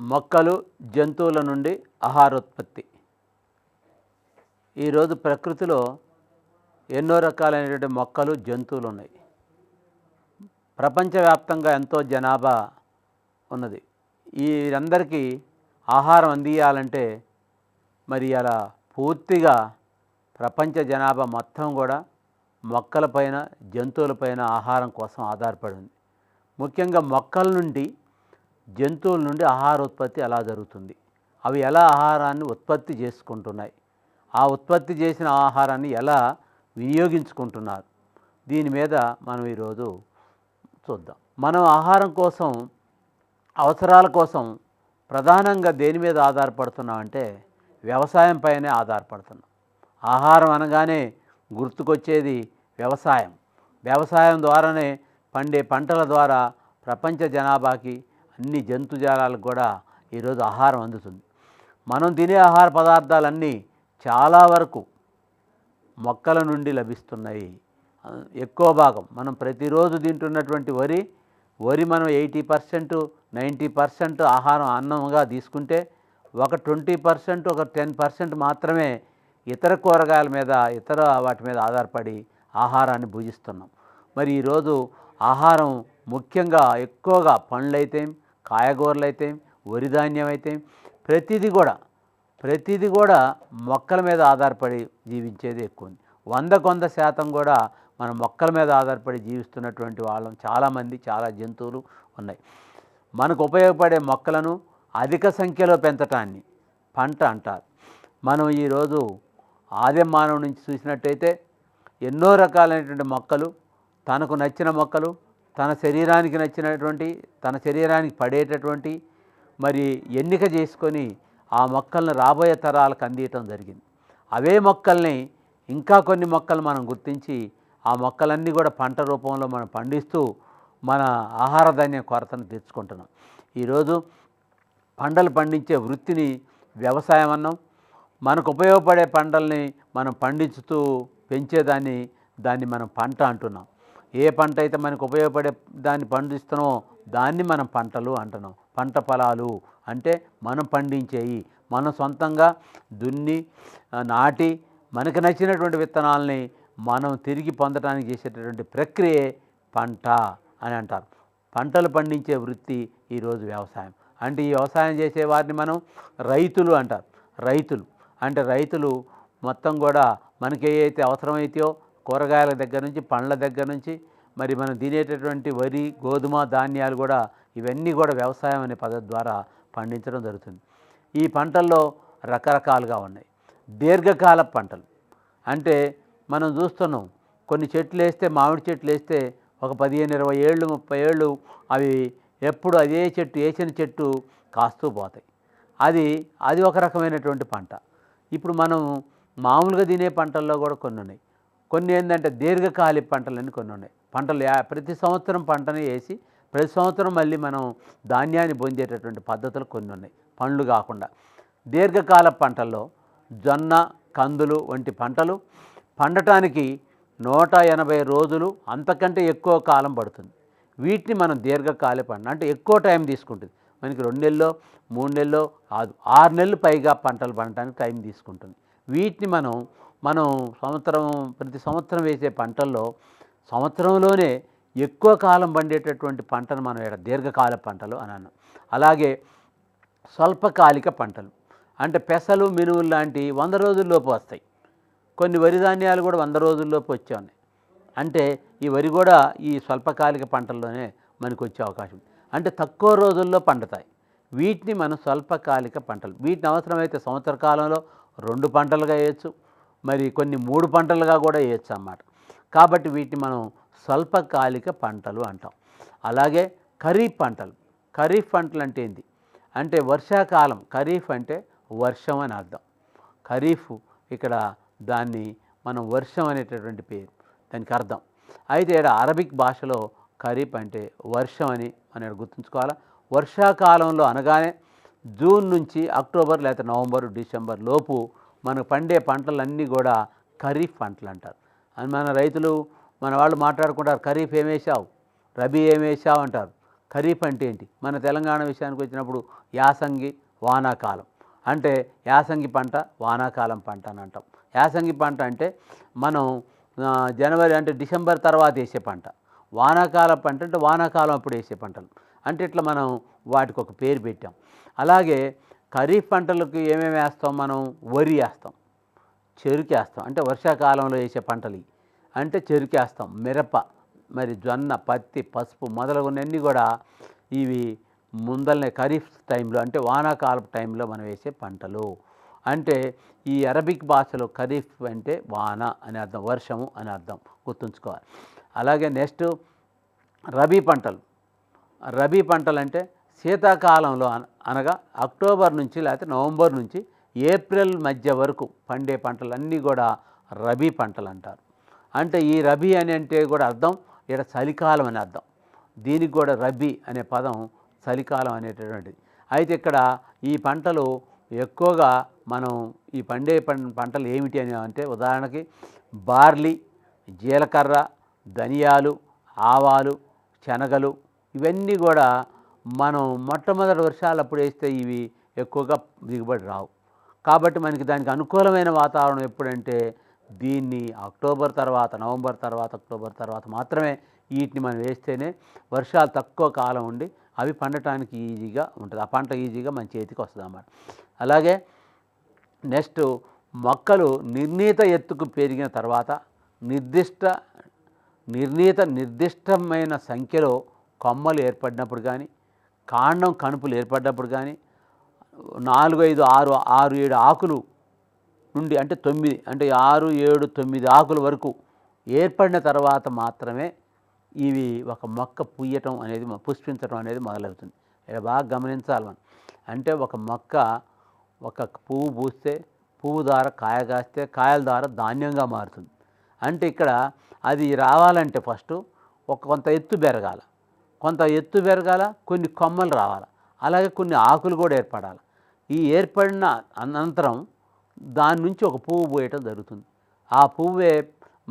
మొక్కలు జంతువుల నుండి ఆహారోత్పత్తి. ఈరోజు ప్రకృతిలో ఎన్నో రకాలైనటువంటి మొక్కలు జంతువులు ఉన్నాయి. ప్రపంచవ్యాప్తంగా ఎంతో జనాభా ఉన్నది. వీరందరికీ ఆహారం అందియాలంటే మరి అలా పూర్తిగా ప్రపంచ జనాభా మొత్తం కూడా మొక్కలపైన జంతువులపైన ఆహారం కోసం ఆధారపడి ఉంది. ముఖ్యంగా మొక్కల నుండి జంతువుల నుండి ఆహారోత్పత్తి ఎలా జరుగుతుంది, అవి ఎలా ఆహారాన్ని ఉత్పత్తి చేసుకుంటున్నాయి, ఆ ఉత్పత్తి చేసిన ఆహారాన్ని ఎలా వినియోగించుకుంటున్నారు, దీని మీద మనం ఈరోజు చూద్దాం. మనం ఆహారం కోసం, అవసరాల కోసం ప్రధానంగా దేని మీద ఆధారపడుతున్నామంటే వ్యవసాయం పైనే ఆధారపడుతున్నాం. ఆహారం అనగానే గుర్తుకొచ్చేది వ్యవసాయం. వ్యవసాయం ద్వారానే పండే పంటల ద్వారా ప్రపంచ జనాభాకి, అన్ని జంతుజాలాలకు కూడా ఈరోజు ఆహారం అందుతుంది. మనం తినే ఆహార పదార్థాలన్నీ చాలా వరకు మొక్కల నుండి లభిస్తున్నాయి. ఎక్కువ భాగం మనం ప్రతిరోజు తింటున్నటువంటి వరి మనం 80%, 90% ఆహారం అన్నంగా తీసుకుంటే ఒక 20%, ఒక 10% మాత్రమే ఇతర కూరగాయల మీద, ఇతర వాటి మీద ఆధారపడి ఆహారాన్ని భుజిస్తున్నాం. మరి ఈరోజు ఆహారం ముఖ్యంగా ఎక్కువగా పండ్లైతే, కాయగూరలైతే, వరి ధాన్యం అయితే ప్రతిదీ కూడా మొక్కల మీద ఆధారపడి జీవించేది ఎక్కువ ఉంది. 100% కూడా మనం మొక్కల మీద ఆధారపడి జీవిస్తున్నటువంటి వాళ్ళం చాలామంది, చాలా జంతువులు ఉన్నాయి. మనకు ఉపయోగపడే మొక్కలను అధిక సంఖ్యలో పెంచటాన్ని పంట అంటారు. మనం ఈరోజు ఆదిమ మానవుడి నుంచి చూసినట్టయితే ఎన్నో రకాలైనటువంటి మొక్కలు, తనకు నచ్చిన మొక్కలు, తన శరీరానికి నచ్చినటువంటి, తన శరీరానికి పడేటటువంటి మరి ఎన్నిక చేసుకొని ఆ మొక్కలను రాబోయే తరాలకు అందించడం జరిగింది. అవే మొక్కల్ని ఇంకా కొన్ని మొక్కలు మనం గుర్తించి ఆ మొక్కలన్నీ కూడా పంట రూపంలో మనం పండిస్తూ మన ఆహార ధాన్య కొరతను తీర్చుకుంటున్నాం. ఈరోజు పంటలు పండించే వృత్తిని వ్యవసాయం అన్నాం. మనకు ఉపయోగపడే పంటల్ని మనం పండించుతూ దాన్ని మనం పంట అంటున్నాం. ఏ పంట అయితే మనకు ఉపయోగపడే దాన్ని పండిస్తున్నామో దాన్ని మనం పంటలు అంటున్నాం. పంట పొలాలు అంటే మనం పండించేయి, మనం సొంతంగా దున్ని నాటి మనకు నచ్చినటువంటి విత్తనాలని మనం తిరిగి పొందడానికి చేసేటటువంటి ప్రక్రియే పంట అని అంటారు. పంటలు పండించే వృత్తి ఈరోజు వ్యవసాయం. అంటే ఈ వ్యవసాయం చేసే వారిని మనం రైతులు అంటారు. రైతులు మొత్తం కూడా మనకి ఏవైతే అవసరమైతాయో కూరగాయల దగ్గర నుంచి, పండ్ల దగ్గర నుంచి, మరి మనం తినేటటువంటి వరి, గోధుమ, ధాన్యాలు కూడా ఇవన్నీ కూడా వ్యవసాయం అనే పద్ధతి ద్వారా పండించడం జరుగుతుంది. ఈ పంటల్లో రకరకాలుగా ఉన్నాయి. దీర్ఘకాల పంటలు అంటే మనం చూస్తున్నాం, కొన్ని చెట్లు వేస్తే, మామిడి చెట్లు వేస్తే ఒక 15, 20 ఏళ్ళు, 30 ఏళ్ళు అవి ఎప్పుడు అదే చెట్టు, వేసిన చెట్టు కాస్తూ పోతాయి. అది ఒక రకమైనటువంటి పంట. ఇప్పుడు మనం మామూలుగా తినే పంటల్లో కూడా కొన్ని ఉన్నాయి. కొన్ని ఏంటంటే దీర్ఘకాలిక పంటలని కొన్ని ఉన్నాయి. పంటలు ప్రతి సంవత్సరం పంటని వేసి ప్రతి సంవత్సరం మళ్ళీ మనం ధాన్యాన్ని పొందేటటువంటి పద్ధతులు కొన్ని ఉన్నాయి, పండ్లు కాకుండా. దీర్ఘకాల పంటల్లో జొన్న, కందులు వంటి పంటలు పండటానికి 180 రోజులు అంతకంటే ఎక్కువ కాలం పడుతుంది. వీటిని మనం దీర్ఘకాలిక పంట అంటే ఎక్కువ టైం తీసుకుంటుంది. మనకి 2 నెలల్లో, 3 నెలల్లో కాదు, 6 నెలలు పైగా పంటలు పండటానికి టైం తీసుకుంటుంది. వీటిని మనం ప్రతి సంవత్సరం వేసే పంటల్లో సంవత్సరంలోనే ఎక్కువ కాలం పండేటటువంటి పంటను మనం దీర్ఘకాల పంటలు అని అన్నాం. అలాగే స్వల్పకాలిక పంటలు అంటే పెసలు, మినువులు లాంటి 100 రోజుల్లోపు వస్తాయి. కొన్ని వరి ధాన్యాలు కూడా 100 రోజుల్లోపు వచ్చే ఉన్నాయి. అంటే ఈ వరి కూడా ఈ స్వల్పకాలిక పంటల్లోనే మనకు వచ్చే అవకాశం. అంటే తక్కువ రోజుల్లో పండుతాయి. వీటిని మనం స్వల్పకాలిక పంటలు. వీటిని అవసరమైతే సంవత్సర కాలంలో 2 పంటలుగా వేయచ్చు, మరి కొన్ని 3 పంటలుగా కూడా వేయచ్చు అన్నమాట. కాబట్టి వీటిని మనం స్వల్పకాలిక పంటలు అంటాం. అలాగే ఖరీఫ్ పంటలు. ఖరీఫ్ పంటలు అంటే ఏంటి అంటే వర్షాకాలం. ఖరీఫ్ అంటే వర్షం అని అర్థం. ఖరీఫ్ ఇక్కడ దాన్ని మనం వర్షం అనేటటువంటి పేరు దానికి అర్థం. అయితే ఇక్కడ అరబిక్ భాషలో ఖరీఫ్ అంటే వర్షం అని మనం గుర్తుంచుకోవాలా. వర్షాకాలంలో అనగానే జూన్ నుంచి అక్టోబర్ లేదా నవంబర్, డిసెంబర్ లోపు మనకు పండే పంటలన్నీ కూడా ఖరీఫ్ పంటలు అంటారు. అని మన రైతులు, మన వాళ్ళు మాట్లాడుకుంటారు, ఖరీఫ్ ఏమేసావు, రబీ ఏమేసావు అంటారు. ఖరీఫ్ అంటే ఏంటి? మన తెలంగాణ విషయానికి వచ్చినప్పుడు యాసంగి, వానాకాలం. అంటే యాసంగి పంట, వానాకాలం పంట అని అంటాం. యాసంగి పంట అంటే మనం జనవరి అంటే డిసెంబర్ తర్వాత వేసే పంట. వానాకాలం పంట అంటే వానాకాలం అప్పుడు వేసే పంటలు. అంటే ఇట్లా మనం వాటికి ఒక పేరు పెట్టాం. అలాగే ఖరీఫ్ పంటలకు ఏమేమి వేస్తాం మనం? వరి వేస్తాం, చెరుకేస్తాం. అంటే వర్షాకాలంలో వేసే పంటలు అంటే చెరుకేస్తాం, మిరప, మరి జొన్న, పత్తి, పసుపు మొదలగునన్నీ కూడా ఇవి ముందలనే ఖరీఫ్ టైంలో అంటే వానాకాలపు టైంలో మనం వేసే పంటలు. అంటే ఈ అరబిక్ భాషలో ఖరీఫ్ అంటే వాన అని అర్థం, వర్షము అని అర్థం, గుర్తుంచుకోవాలి. అలాగే నెక్స్ట్ రబీ పంటలు. రబీ పంటలు అంటే శీతాకాలంలో అనగా అక్టోబర్ నుంచి లేకపోతే నవంబర్ నుంచి ఏప్రిల్ మధ్య వరకు పండే పంటలన్నీ కూడా రబీ పంటలు అంటారు. అంటే ఈ రబీ అని అంటే కూడా అర్థం ఇక్కడ చలికాలం అని అర్థం. దీనికి కూడా రబీ అనే పదం చలికాలం అనేటటువంటిది. అయితే ఇక్కడ ఈ పంటలు ఎక్కువగా మనం ఈ పండే పంటలు ఏమిటి అని అంటే ఉదాహరణకి బార్లీ, జీలకర్ర, ధనియాలు, ఆవాలు, శనగలు, ఇవన్నీ కూడా మనం మొట్టమొదటి వర్షాలు అప్పుడు వేస్తే ఇవి ఎక్కువగా దిగుబడి రావు. కాబట్టి మనకి దానికి అనుకూలమైన వాతావరణం ఎప్పుడంటే దీన్ని అక్టోబర్ తర్వాత, నవంబర్ తర్వాత, అక్టోబర్ తర్వాత మాత్రమే వీటిని మనం వేస్తేనే వర్షాలు తక్కువ కాలం ఉండి అవి పండటానికి ఈజీగా ఉంటుంది. ఆ పంట ఈజీగా మన చేతికి వస్తుంది అన్నమాట. అలాగే నెక్స్ట్ మొక్కలు నిర్ణీత ఎత్తుకు పెరిగిన తర్వాత నిర్దిష్టమైన సంఖ్యలో కొమ్మలు ఏర్పడినప్పుడు కానీ, కాండం కణుపులు ఏర్పడినప్పుడు కానీ, 4, 5, 6, 7 ఆకులు నుండి అంటే 9 అంటే 6, 7, 9 ఆకుల వరకు ఏర్పడిన తర్వాత మాత్రమే ఇవి ఒక మొక్క పుయ్యటం అనేది, పుష్పించడం అనేది మొదలవుతుంది. ఇలా బాగా గమనించాలి మనం. అంటే ఒక మొక్క ఒక పువ్వు పూస్తే, పువ్వు ద్వారా కాయ కాస్తే, కాయల ద్వారా ధాన్యంగా మారుతుంది. అంటే ఇక్కడ అది రావాలంటే ఫస్ట్ కొంత ఎత్తు పెరగాల, కొన్ని కొమ్మలు రావాలి, అలాగే కొన్ని ఆకులు కూడా ఏర్పడాలి. ఈ ఏర్పడిన అనంతరం దాని నుంచి ఒక పువ్వు పూయటం జరుగుతుంది. ఆ పువ్వే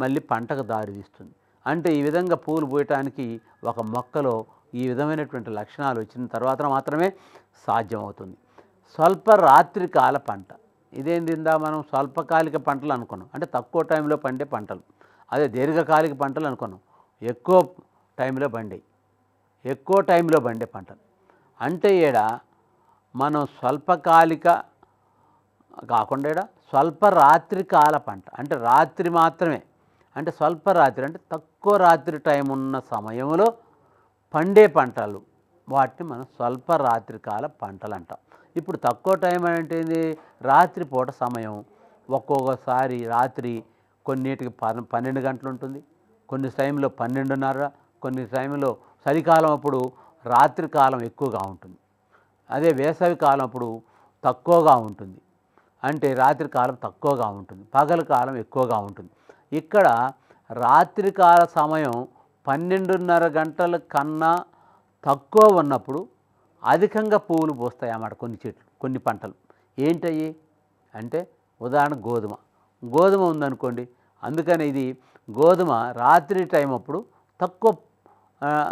మళ్ళీ పంటకు దారితీస్తుంది. అంటే ఈ విధంగా పువ్వులు పూయటానికి ఒక మొక్కలో ఈ విధమైనటువంటి లక్షణాలు వచ్చిన తర్వాత మాత్రమే సాధ్యమవుతుంది. స్వల్ప రాత్రికాల పంట. ఇదేంటిందా మనం స్వల్పకాలిక పంటలు అనుకున్నాం, అంటే తక్కువ టైంలో పండే పంటలు. అదే దీర్ఘకాలిక పంటలు అనుకున్నాం, ఎక్కువ టైంలో పండే పంటలు. అంటే ఈడ మనం స్వల్పకాలిక కాకుండా ఈడ స్వల్ప రాత్రికాల పంట, అంటే రాత్రి మాత్రమే, అంటే స్వల్ప రాత్రి అంటే తక్కువ రాత్రి టైం ఉన్న సమయంలో పండే పంటలు, వాటిని మనం స్వల్ప రాత్రికాల పంటలు అంటాం. ఇప్పుడు తక్కువ టైం అంటే ఏంది? రాత్రిపూట సమయం. ఒక్కొక్కసారి రాత్రి కొన్నిటికి 12 గంటలు ఉంటుంది, కొన్ని టైంలో 12:30, కొన్ని టైంలో చలికాలం అప్పుడు రాత్రి కాలం ఎక్కువగా ఉంటుంది. అదే వేసవి కాలం అప్పుడు తక్కువగా ఉంటుంది, అంటే రాత్రి కాలం తక్కువగా ఉంటుంది, పగల కాలం ఎక్కువగా ఉంటుంది. ఇక్కడ రాత్రికాల సమయం 12:30 గంటల కన్నా తక్కువ ఉన్నప్పుడు అధికంగా పువ్వులు పూస్తాయి అన్నమాట కొన్ని చెట్లు, కొన్ని పంటలు. ఏంటయ్యి అంటే ఉదాహరణ గోధుమ ఉందనుకోండి. అందుకని ఇది గోధుమ రాత్రి టైం అప్పుడు తక్కువ,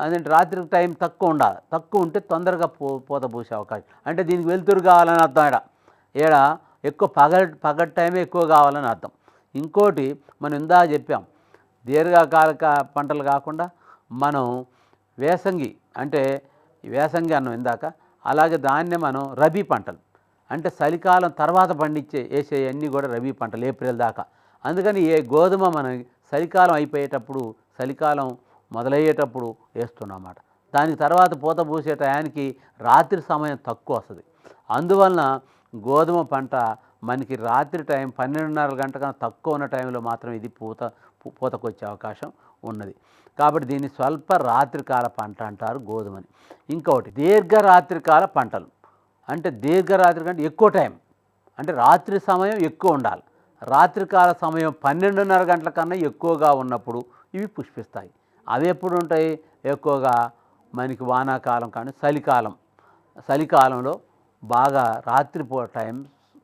అదేంటి రాత్రి టైం తక్కువ ఉండాలి, తక్కువ ఉంటే తొందరగా పూత పూసే అవకాశం. అంటే దీనికి వెలుతురు కావాలని అర్థం. ఈడ ఎక్కువ పగటి టైమే ఎక్కువ కావాలని అర్థం. ఇంకోటి మనం ఇందాక చెప్పాం, దీర్ఘకాలిక పంటలు కాకుండా మనం వేసంగి అన్నం ఇందాక, అలాగే దాన్నే మనం రబీ పంటలు అంటే చలికాలం తర్వాత వేసే అన్నీ కూడా రబీ పంటలు, ఏప్రిల్ దాకా. అందుకని గోధుమ మనం చలికాలం అయిపోయేటప్పుడు, చలికాలం మొదలయ్యేటప్పుడు వేస్తున్నమాట. దానికి తర్వాత పూత పూసే టయానికి రాత్రి సమయం తక్కువ వస్తుంది. అందువలన గోధుమ పంట మనకి రాత్రి టైం 12:30 గంట కన్నా తక్కువ ఉన్న టైంలో మాత్రం ఇది పూతకొచ్చే అవకాశం ఉన్నది. కాబట్టి దీన్ని స్వల్ప రాత్రికాల పంట అంటారు గోధుమని. ఇంకొకటి దీర్ఘరాత్రికాల పంటలు. అంటే దీర్ఘరాత్రి కంటే ఎక్కువ టైం, అంటే రాత్రి సమయం ఎక్కువ ఉండాలి. రాత్రికాల సమయం 12:30 గంటల కన్నా ఎక్కువగా ఉన్నప్పుడు ఇవి పుష్పిస్తాయి. అవి ఎప్పుడు ఉంటాయి? ఎక్కువగా మనకి వానాకాలం కానీ చలికాలంలో బాగా రాత్రిపూట టైం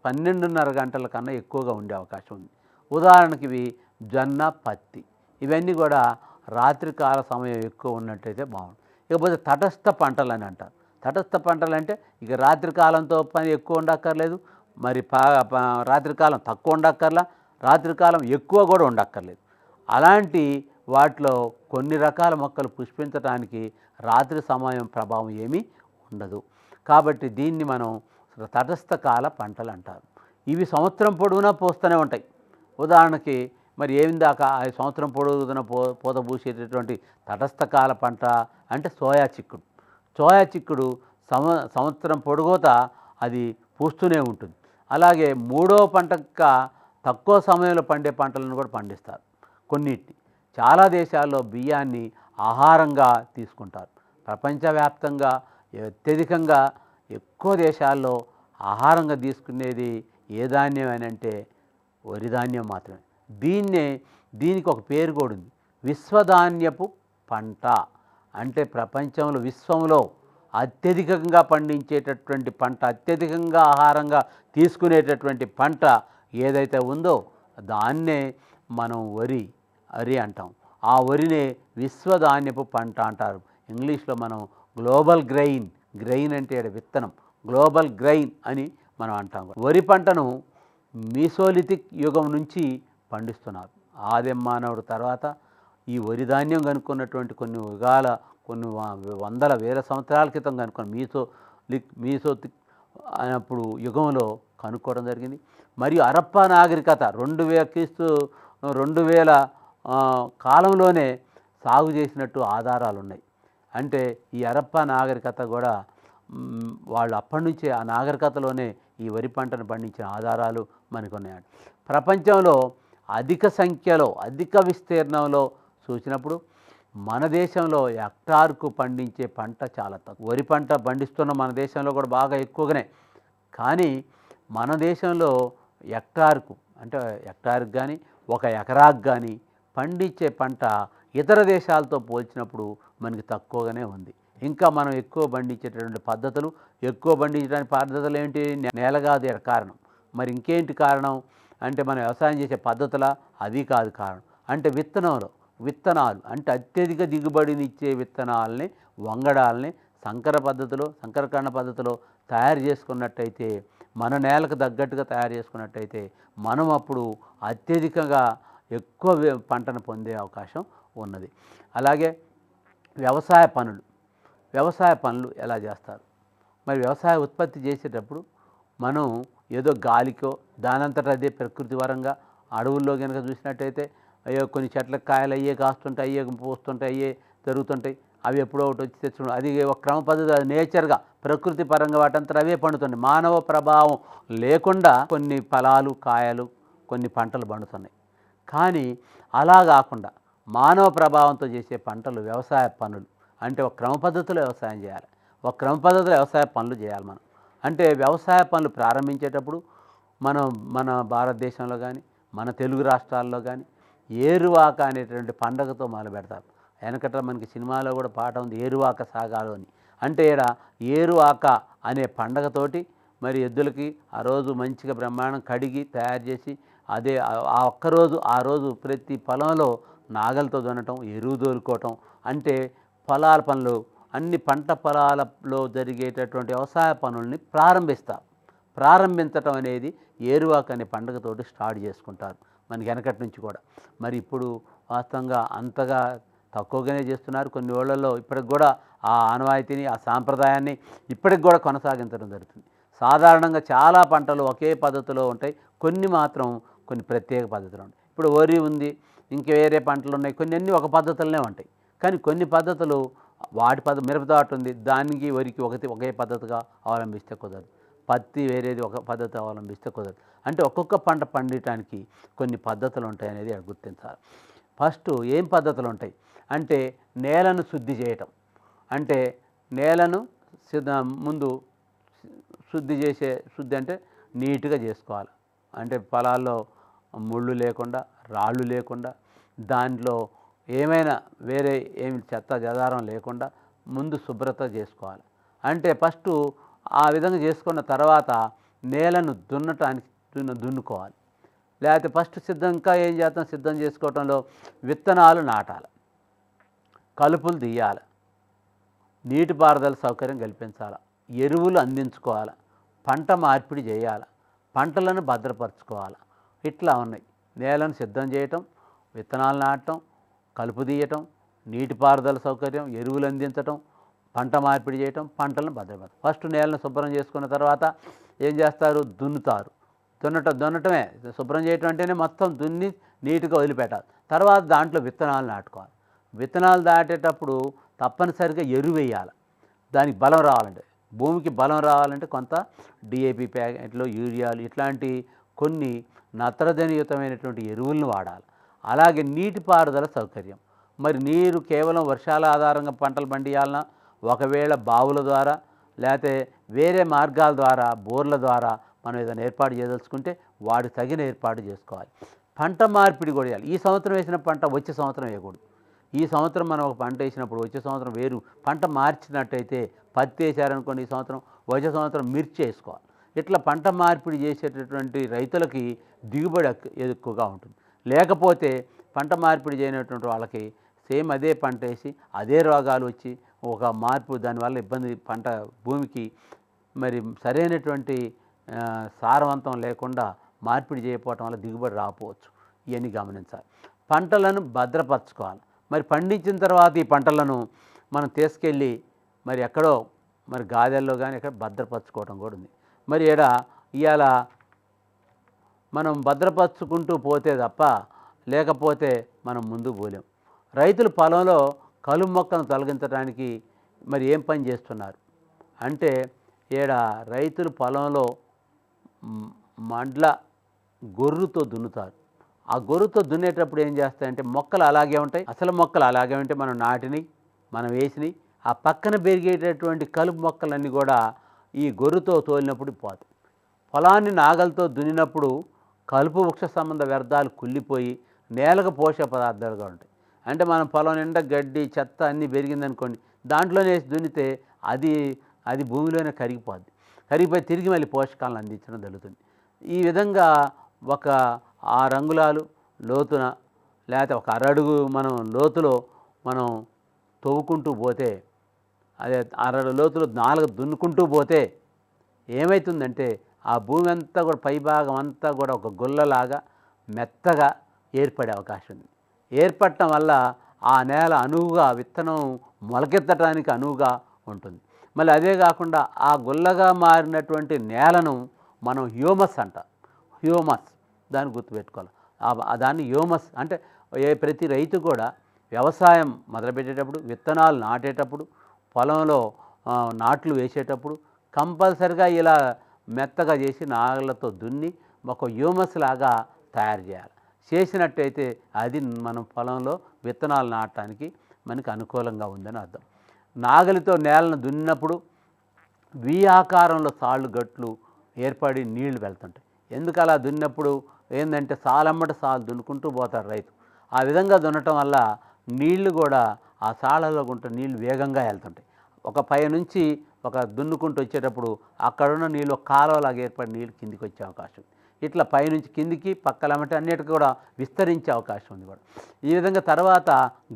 12:30 గంటల కన్నా ఎక్కువగా ఉండే అవకాశం ఉంది. ఉదాహరణకి ఇవి జొన్న, పత్తి, ఇవన్నీ కూడా రాత్రికాల సమయం ఎక్కువ ఉన్నట్టయితే బాగుంటుంది. ఇకపోతే తటస్థ పంటలని అంటారు. తటస్థ పంటలంటే ఇక రాత్రి కాలంతో పని ఎక్కువ ఉండక్కర్లేదు, మరి రాత్రికాలం తక్కువ ఉండక్కర్లా, రాత్రికాలం ఎక్కువ కూడా ఉండక్కర్లేదు. అలాంటి వాటిలో కొన్ని రకాల మొక్కలు పుష్పించడానికి రాత్రి సమయం ప్రభావం ఏమీ ఉండదు. కాబట్టి దీన్ని మనం తటస్థ కాల పంటలు అంటారు. ఇవి సంవత్సరం పొడవునా పూస్తూనే ఉంటాయి. ఉదాహరణకి మరి ఏమిందాక ఆ సంవత్సరం పొడవునా పూత పూసేటటువంటి తటస్థ కాల పంట అంటే సోయా చిక్కుడు. సోయా చిక్కుడు సంవత్సరం పొడుగుతా అది పూస్తూనే ఉంటుంది. అలాగే మూడో పంటగా తక్కువ సమయంలో పండే పంటలను కూడా పండిస్తారు కొన్నిటిని. చాలా దేశాల్లో బియ్యాన్ని ఆహారంగా తీసుకుంటారు. ప్రపంచవ్యాప్తంగా అత్యధికంగా ఎక్కువ దేశాల్లో ఆహారంగా తీసుకునేది ఏ ధాన్యం అని అంటే వరి ధాన్యం మాత్రమే. దీనికి ఒక పేరు కూడా ఉంది, విశ్వధాన్యపు పంట. అంటే ప్రపంచంలో విశ్వంలో అత్యధికంగా పండించేటటువంటి పంట, అత్యధికంగా ఆహారంగా తీసుకునేటటువంటి పంట ఏదైతే ఉందో దాన్నే మనం వరి అంటాం. ఆ వరినే విశ్వధాన్యపు పంట అంటారు. ఇంగ్లీష్లో మనం గ్లోబల్ గ్రెయిన్ అంటే విత్తనం, గ్లోబల్ గ్రెయిన్ అని మనం అంటాం. వరి పంటను మీసోలిథిక్ యుగం నుంచి పండిస్తున్నారు. ఆదిమ మానవుడు తర్వాత ఈ వరి ధాన్యం కనుక్కున్నటువంటి కొన్ని వందల వేల సంవత్సరాల క్రితం కనుక్కున్న మీసోలిథిక్ అప్పుడు యుగంలో కనుక్కోవడం జరిగింది. మరియు హరప్పా నాగరికత 2000 కాలంలోనే సాగు చేసినట్టు ఆధారాలు ఉన్నాయి. అంటే ఈ హరప్పా నాగరికత కూడా వాళ్ళు అప్పటి నుంచే ఆ నాగరికతలోనే ఈ వరి పంటను పండించిన ఆధారాలు మనకు ఉన్నాయండి. ప్రపంచంలో అధిక సంఖ్యలో అధిక విస్తీర్ణంలో చూసినప్పుడు మన దేశంలో హెక్టార్కు పండించే పంట చాలా తక్కువ. వరి పంట పండిస్తున్న మన దేశంలో కూడా బాగా ఎక్కువగానే, కానీ మన దేశంలో హెక్టార్కు కానీ ఒక ఎకరాకు కానీ పండించే పంట ఇతర దేశాలతో పోల్చినప్పుడు మనకి తక్కువగానే ఉంది. ఇంకా మనం ఎక్కువ పండించేటటువంటి పద్ధతులు ఏంటి? నేల కాదు కారణం. మరి ఇంకేంటి కారణం అంటే మనం వ్యవసాయం చేసే పద్ధతుల అది కాదు కారణం. అంటే విత్తనాలు అంటే అత్యధిక దిగుబడినిచ్చే విత్తనాలని, వంగడాలని సంకరకరణ పద్ధతిలో తయారు చేసుకున్నట్టయితే, మన నేలకు తగ్గట్టుగా తయారు చేసుకున్నట్టయితే మనం అప్పుడు అత్యధికంగా ఎక్కువ పంటను పొందే అవకాశం ఉన్నది. అలాగే వ్యవసాయ పనులు ఎలా చేస్తారు? మరి వ్యవసాయ ఉత్పత్తి చేసేటప్పుడు మనం ఏదో గాలికో దానంతట అదే ప్రకృతి వరంగా అడవుల్లో కనుక చూసినట్టయితే అయ్యో కొన్ని చెట్లకు కాయలు అయ్యే కాస్తుంటాయి, అయ్యే పూస్తుంటాయి, అయ్యే జరుగుతుంటాయి. అవి ఎప్పుడో ఒకటి వచ్చి తెచ్చుకుంటాం. అది ఒక క్రమ పద్ధతి, అది నేచర్గా ప్రకృతి పరంగా వాటంతా అవే పండుతున్నాయి. మానవ ప్రభావం లేకుండా కొన్ని ఫలాలు, కాయలు, కొన్ని పంటలు పండుతున్నాయి. కానీ అలా కాకుండా మానవ ప్రభావంతో చేసే పంటలు వ్యవసాయ పనులు. అంటే ఒక క్రమ పద్ధతిలో వ్యవసాయం చేయాలి, ఒక క్రమ పద్ధతిలో వ్యవసాయ పనులు చేయాలి మనం. అంటే వ్యవసాయ పనులు ప్రారంభించేటప్పుడు మన భారతదేశంలో కానీ మన తెలుగు రాష్ట్రాల్లో కానీ ఏరువాక అనేటువంటి పండగతో మొదలు పెడతారు. వెనకట మనకి సినిమాలో కూడా పాట ఉంది, ఏరువాక సాగాలు అని. అంటే ఇక్కడ ఏరువాక అనే పండగతోటి మరి ఎద్దులకి ఆ రోజు మంచిగా బ్రహ్మాండం కడిగి తయారు చేసి అదే ఆ రోజు ప్రతి పొలంలో నాగలతో దున్నటం, ఎరువు తోలుకోవటం, అంటే పొలాల పనులు అన్ని పంట పొలాలలో జరిగేటటువంటి వ్యవసాయ పనుల్ని ప్రారంభించటం అనేది ఏరువాక అనే పండుగతోటి స్టార్ట్ చేసుకుంటారు మనకి వెనకటి నుంచి కూడా. మరి ఇప్పుడు వాస్తవంగా అంతగా తక్కువగానే చేస్తున్నారు. కొన్ని ఊళ్ళల్లో ఇప్పటికి కూడా ఆ ఆనవాయితీని, ఆ సాంప్రదాయాన్ని ఇప్పటికి కూడా కొనసాగించడం జరుగుతుంది. సాధారణంగా చాలా పంటలు ఒకే పద్ధతిలో ఉంటాయి, కొన్ని మాత్రం కొన్ని ప్రత్యేక పద్ధతులు ఉంటాయి. ఇప్పుడు వరి ఉంది, ఇంక వేరే పంటలు ఉన్నాయి, కొన్ని అన్నీ ఒక పద్ధతులనే ఉంటాయి. కానీ కొన్ని పద్ధతులు మిరపతోట ఉంది, దానికి వరికి ఒకే పద్ధతిగా అవలంబిస్తే కుదరదు. పత్తి వేరేది ఒక పద్ధతి అవలంబిస్తే కుదరదు. అంటే ఒక్కొక్క పంట పండించడానికి కొన్ని పద్ధతులు ఉంటాయి అనేది గుర్తించాలి. ఫస్ట్ ఏం పద్ధతులు ఉంటాయి అంటే నేలను శుద్ధి చేయటం. అంటే నేలను ముందు శుద్ధి అంటే నీట్గా చేసుకోవాలి. అంటే పొలాల్లో ముళ్ళు లేకుండా, రాళ్ళు లేకుండా, దాంట్లో ఏమైనా వేరే చెత్త చెదారం లేకుండా ముందు శుభ్రత చేసుకోవాలి. అంటే ఫస్టు ఆ విధంగా చేసుకున్న తర్వాత నేలను దున్నుకోవాలి. లేకపోతే ఫస్ట్ సిద్ధం చేసుకోవటంలో విత్తనాలు నాటాలి, కలుపులు తీయాలి, నీటిపారుదల సౌకర్యం కల్పించాలి, ఎరువులు అందించుకోవాలి, పంట మార్పిడి చేయాలి, పంటలను భద్రపరచుకోవాలి. ఇట్లా ఉన్నాయి. నేలను సిద్ధం చేయటం, విత్తనాలు నాటడం, కలుపు తీయటం, నీటిపారుదల సౌకర్యం, ఎరువులు అందించటం, పంట మార్పిడి చేయటం, పంటలను భద్రపరచడం. ఫస్ట్ నేలను శుభ్రం చేసుకున్న తర్వాత ఏం చేస్తారు? దున్నుతారు. దున్నటమే శుభ్రం చేయటం అంటేనే మొత్తం దున్ని నీట్గా వదిలిపెట్టాలి. తర్వాత దాంట్లో విత్తనాలు నాటుకోవాలి. విత్తనాలు దాటేటప్పుడు తప్పనిసరిగా ఎరువు వేయాలి. దానికి బలం రావాలంటే, భూమికి బలం రావాలంటే కొంత డిఏపి ప్యాకెట్లు, యూరియాలు ఇట్లాంటి కొన్ని నత్రజనియుతమైనటువంటి ఎరువులను వాడాలి. అలాగే నీటిపారుదల సౌకర్యం. మరి నీరు కేవలం వర్షాల ఆధారంగా పంటలు పండియాలన్నా, ఒకవేళ బావుల ద్వారా లేకపోతే వేరే మార్గాల ద్వారా, బోర్ల ద్వారా మనం ఏదైనా ఏర్పాటు చేయదలుచుకుంటే వాడికి తగిన ఏర్పాటు చేసుకోవాలి. పంట మార్పిడి కూడా చేయాలి. ఈ సంవత్సరం వేసిన పంట వచ్చే సంవత్సరం వేయకూడదు. ఈ సంవత్సరం మనం ఒక పంట వేసినప్పుడు వచ్చే సంవత్సరం వేరు పంట మార్చినట్టయితే, పత్తి వేసారనుకోండి, ఈ సంవత్సరం వచ్చే సంవత్సరం మిర్చి వేసుకోవాలి. ఇట్లా పంట మార్పిడి చేసేటటువంటి రైతులకి దిగుబడి ఎక్కువగా ఉంటుంది. లేకపోతే పంట మార్పిడి చేయనటువంటి వాళ్ళకి సేమ్ అదే పంట వేసి అదే రోగాలు వచ్చి ఒక మార్పు, దానివల్ల ఇబ్బంది, పంట భూమికి మరి సరైనటువంటి సారవంతం లేకుండా మార్పిడి చేయకపోవటం వల్ల దిగుబడి రాకపోవచ్చు. ఇవన్నీ గమనించాలి. పంటలను భద్రపరచుకోవాలి. మరి పండించిన తర్వాత ఈ పంటలను మనం తీసుకెళ్ళి మరి ఎక్కడో మరి గాదెల్లో కానీ ఎక్కడ భద్రపరచుకోవడం కూడా ఉంది. మరి ఇవాళ మనం భద్రపరచుకుంటూ పోతే తప్ప, లేకపోతే మనం ముందుకు పోలేం. రైతులు పొలంలో కలుపు మొక్కలను తొలగించడానికి మరి ఏం పని చేస్తున్నారు అంటే, రైతులు పొలంలో మండ్ల గొర్రుతో దున్నుతారు. ఆ గొర్రుతో దున్నేటప్పుడు ఏం చేస్తాయంటే, మొక్కలు అలాగే ఉంటాయి, అసలు మొక్కలు అలాగే ఉంటాయి, మనం నాటిని, మనం వేసినవి. ఆ పక్కన పెరిగేటటువంటి కలుపు మొక్కలన్నీ కూడా ఈ గొర్రుతో తోలినప్పుడు పోతాయి. పొలాన్ని నాగలతో దున్నినప్పుడు కలుపు వృక్ష సంబంధ వ్యర్థాలు కుళ్ళిపోయి నేలకు పోషక పదార్థాలుగా ఉంటాయి. అంటే మనం పొలం నిండా గడ్డి, చెత్త అన్నీ పెరిగిందనుకోండి, దాంట్లోనే వేసి దున్నితే అది భూమిలోనే కరిగిపోయి తిరిగి మళ్ళీ పోషకాలను అందించడం జరుగుతుంది. ఈ విధంగా ఒక 6 అంగుళాలు లోతున లేకపోతే ఒక అరడుగు మనం లోతులో మనం తవ్వుకుంటూ పోతే, అదే అరడు లోతులో 4 దున్నుకుంటూ పోతే ఏమవుతుందంటే, ఆ భూమి అంతా కూడా పైభాగం అంతా కూడా ఒక గుల్లలాగా మెత్తగా ఏర్పడే అవకాశం ఉంది. ఏర్పడటం వల్ల ఆ నేల అనువుగా విత్తనం మొలకెత్తడానికి అనువుగా ఉంటుంది. మళ్ళీ అదే కాకుండా ఆ గుల్లగా మారినటువంటి నేలను మనం హ్యూమస్ అంటాం. హ్యూమస్ దాన్ని గుర్తుపెట్టుకోవాలి. దాన్ని హ్యూమస్ అంటే ప్రతి రైతు కూడా వ్యవసాయం మొదలుపెట్టేటప్పుడు, విత్తనాలు నాటేటప్పుడు, పొలంలో నాట్లు వేసేటప్పుడు కంపల్సరిగా ఇలా మెత్తగా చేసి నాగలతో దున్ని ఒక హ్యూమస్ లాగా తయారు చేయాలి. చేసినట్టయితే అది మనం పొలంలో విత్తనాలు నాటడానికి మనకి అనుకూలంగా ఉందని అర్థం. నాగలితో నేలను దున్నినప్పుడు వి ఆకారంలో సాళ్ళు గట్లు ఏర్పడి నీళ్లు వెళ్తుంటాయి. ఎందుకు అలా దున్నప్పుడు ఏంటంటే, సాలమ్మట సాలు దున్నుకుంటూ పోతారు రైతు. ఆ విధంగా దున్నటం వల్ల నీళ్లు కూడా ఆ సాళ్ళలో గుంట నీళ్లు వేగంగా వెళ్తుంటాయి. ఒక పై నుంచి ఒక దున్నుకుంటూ వచ్చేటప్పుడు అక్కడున్న నీళ్ళు ఒక కాలువలాగా ఏర్పడి నీళ్ళు కిందికి వచ్చే అవకాశం. ఇట్లా పైనుంచి కిందికి పక్కలమ్మటి అన్నిటికీ కూడా విస్తరించే అవకాశం ఉంది కూడా. ఈ విధంగా తర్వాత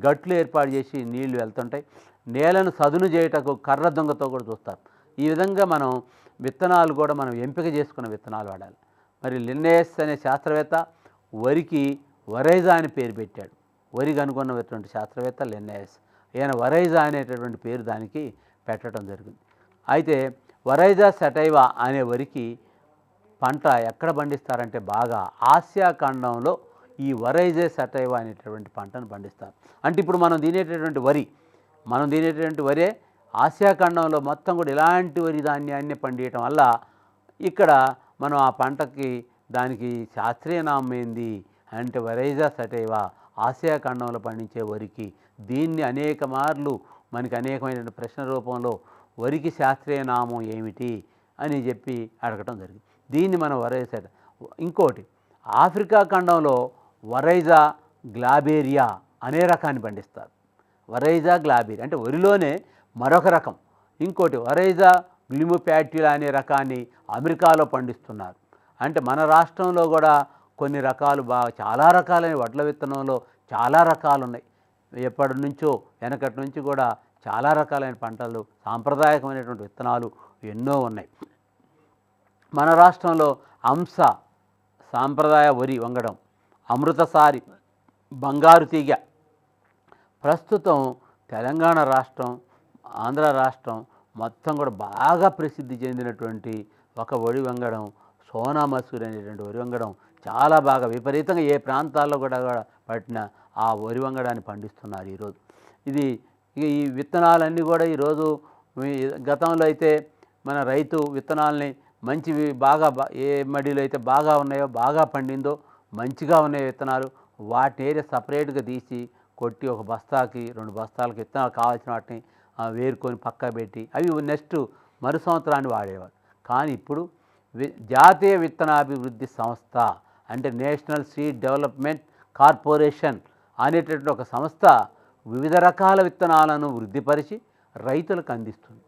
గట్లు ఏర్పాటు చేసి నీళ్లు వెళ్తుంటాయి. నేలను సదును చేయుటకు కర్ర దొంగతో కూడా చూస్తారు. ఈ విధంగా మనం విత్తనాలు కూడా మనం ఎంపిక చేసుకున్న విత్తనాలు వాడాలి. మరి లిన్నేయస్ అనే శాస్త్రవేత్త వరికి వరైజా అని పేరు పెట్టాడు. వరి కనుగొన్నటువంటి శాస్త్రవేత్త లిన్నేయస్. ఈయన వరైజా అనేటటువంటి పేరు దానికి పెట్టడం జరిగింది. అయితే వరైజా సటైవా అనే వరికి పంట ఎక్కడ పండిస్తారంటే, బాగా ఆసియా ఖండంలో ఈ వరైజా సటైవా అనేటటువంటి పంటను పండిస్తారు. అంటే ఇప్పుడు మనం తినేటటువంటి వరే ఆసియా ఖండంలో మొత్తం కూడా ఇలాంటి వరి ధాన్యాన్ని పండియటం వల్ల ఇక్కడ మనం ఆ పంటకి దానికి శాస్త్రీయ నామం ఏంది అంటే వరైజా సటైవా, ఆసియా ఖండంలో పండించే వరికి. దీన్ని అనేక మార్లు మనకి అనేకమైన ప్రశ్న రూపంలో వరికి శాస్త్రీయ నామం ఏమిటి అని చెప్పి అడగటం జరిగింది. దీన్ని మనం వరైజా. ఇంకోటి, ఆఫ్రికా ఖండంలో వరైజా గ్లాబేరియా అనే రకాన్ని పండిస్తారు. వరైజా గ్లాబేరియా అంటే వరిలోనే మరొక రకం. ఇంకోటి వరైజా గ్లిమోపాట్యులా అనే రకాన్ని అమెరికాలో పండిస్తున్నారు. అంటే మన రాష్ట్రంలో కూడా కొన్ని రకాలు చాలా రకాలైన వడ్ల విత్తనంలో చాలా రకాలు ఉన్నాయి. ఎప్పటి నుంచో వెనకటి నుంచి కూడా చాలా రకాలైన పంటలు, సాంప్రదాయకమైనటువంటి విత్తనాలు ఎన్నో ఉన్నాయి. మన రాష్ట్రంలో అంశ సాంప్రదాయ వరి వంగడం, అమృతసారి, బంగారు తీగ, ప్రస్తుతం తెలంగాణ రాష్ట్రం, ఆంధ్ర రాష్ట్రం మొత్తం కూడా బాగా ప్రసిద్ధి చెందినటువంటి ఒక వరి వంగడం సోనా మసూరి అనేటువంటి వరి వంగడం చాలా బాగా విపరీతంగా ఏ ప్రాంతాల్లో కూడా పట్టిన ఆ వరి వంగడాన్ని పండిస్తున్నారు ఈరోజు. ఇది ఈ విత్తనాలన్నీ కూడా ఈరోజు గతంలో అయితే మన రైతు విత్తనాలని మంచివి బాగా ఏ మడిలో అయితే బాగా ఉన్నాయో, బాగా పండిందో, మంచిగా ఉన్నాయో విత్తనాలు వాటిని ఏరియా సపరేట్గా తీసి కొట్టి ఒక బస్తాకి 2 బస్తాలకు విత్తనాలు కావాల్సిన వాటిని వేరుకొని పక్క పెట్టి అవి నెక్స్ట్ మరు సంవత్సరాన్ని వాడేవాడు. కానీ ఇప్పుడు జాతీయ విత్తనాభివృద్ధి సంస్థ అంటే నేషనల్ సీడ్ డెవలప్మెంట్ కార్పొరేషన్ అనేటటువంటి ఒక సంస్థ వివిధ రకాల విత్తనాలను వృద్ధిపరిచి రైతులకు అందిస్తుంది.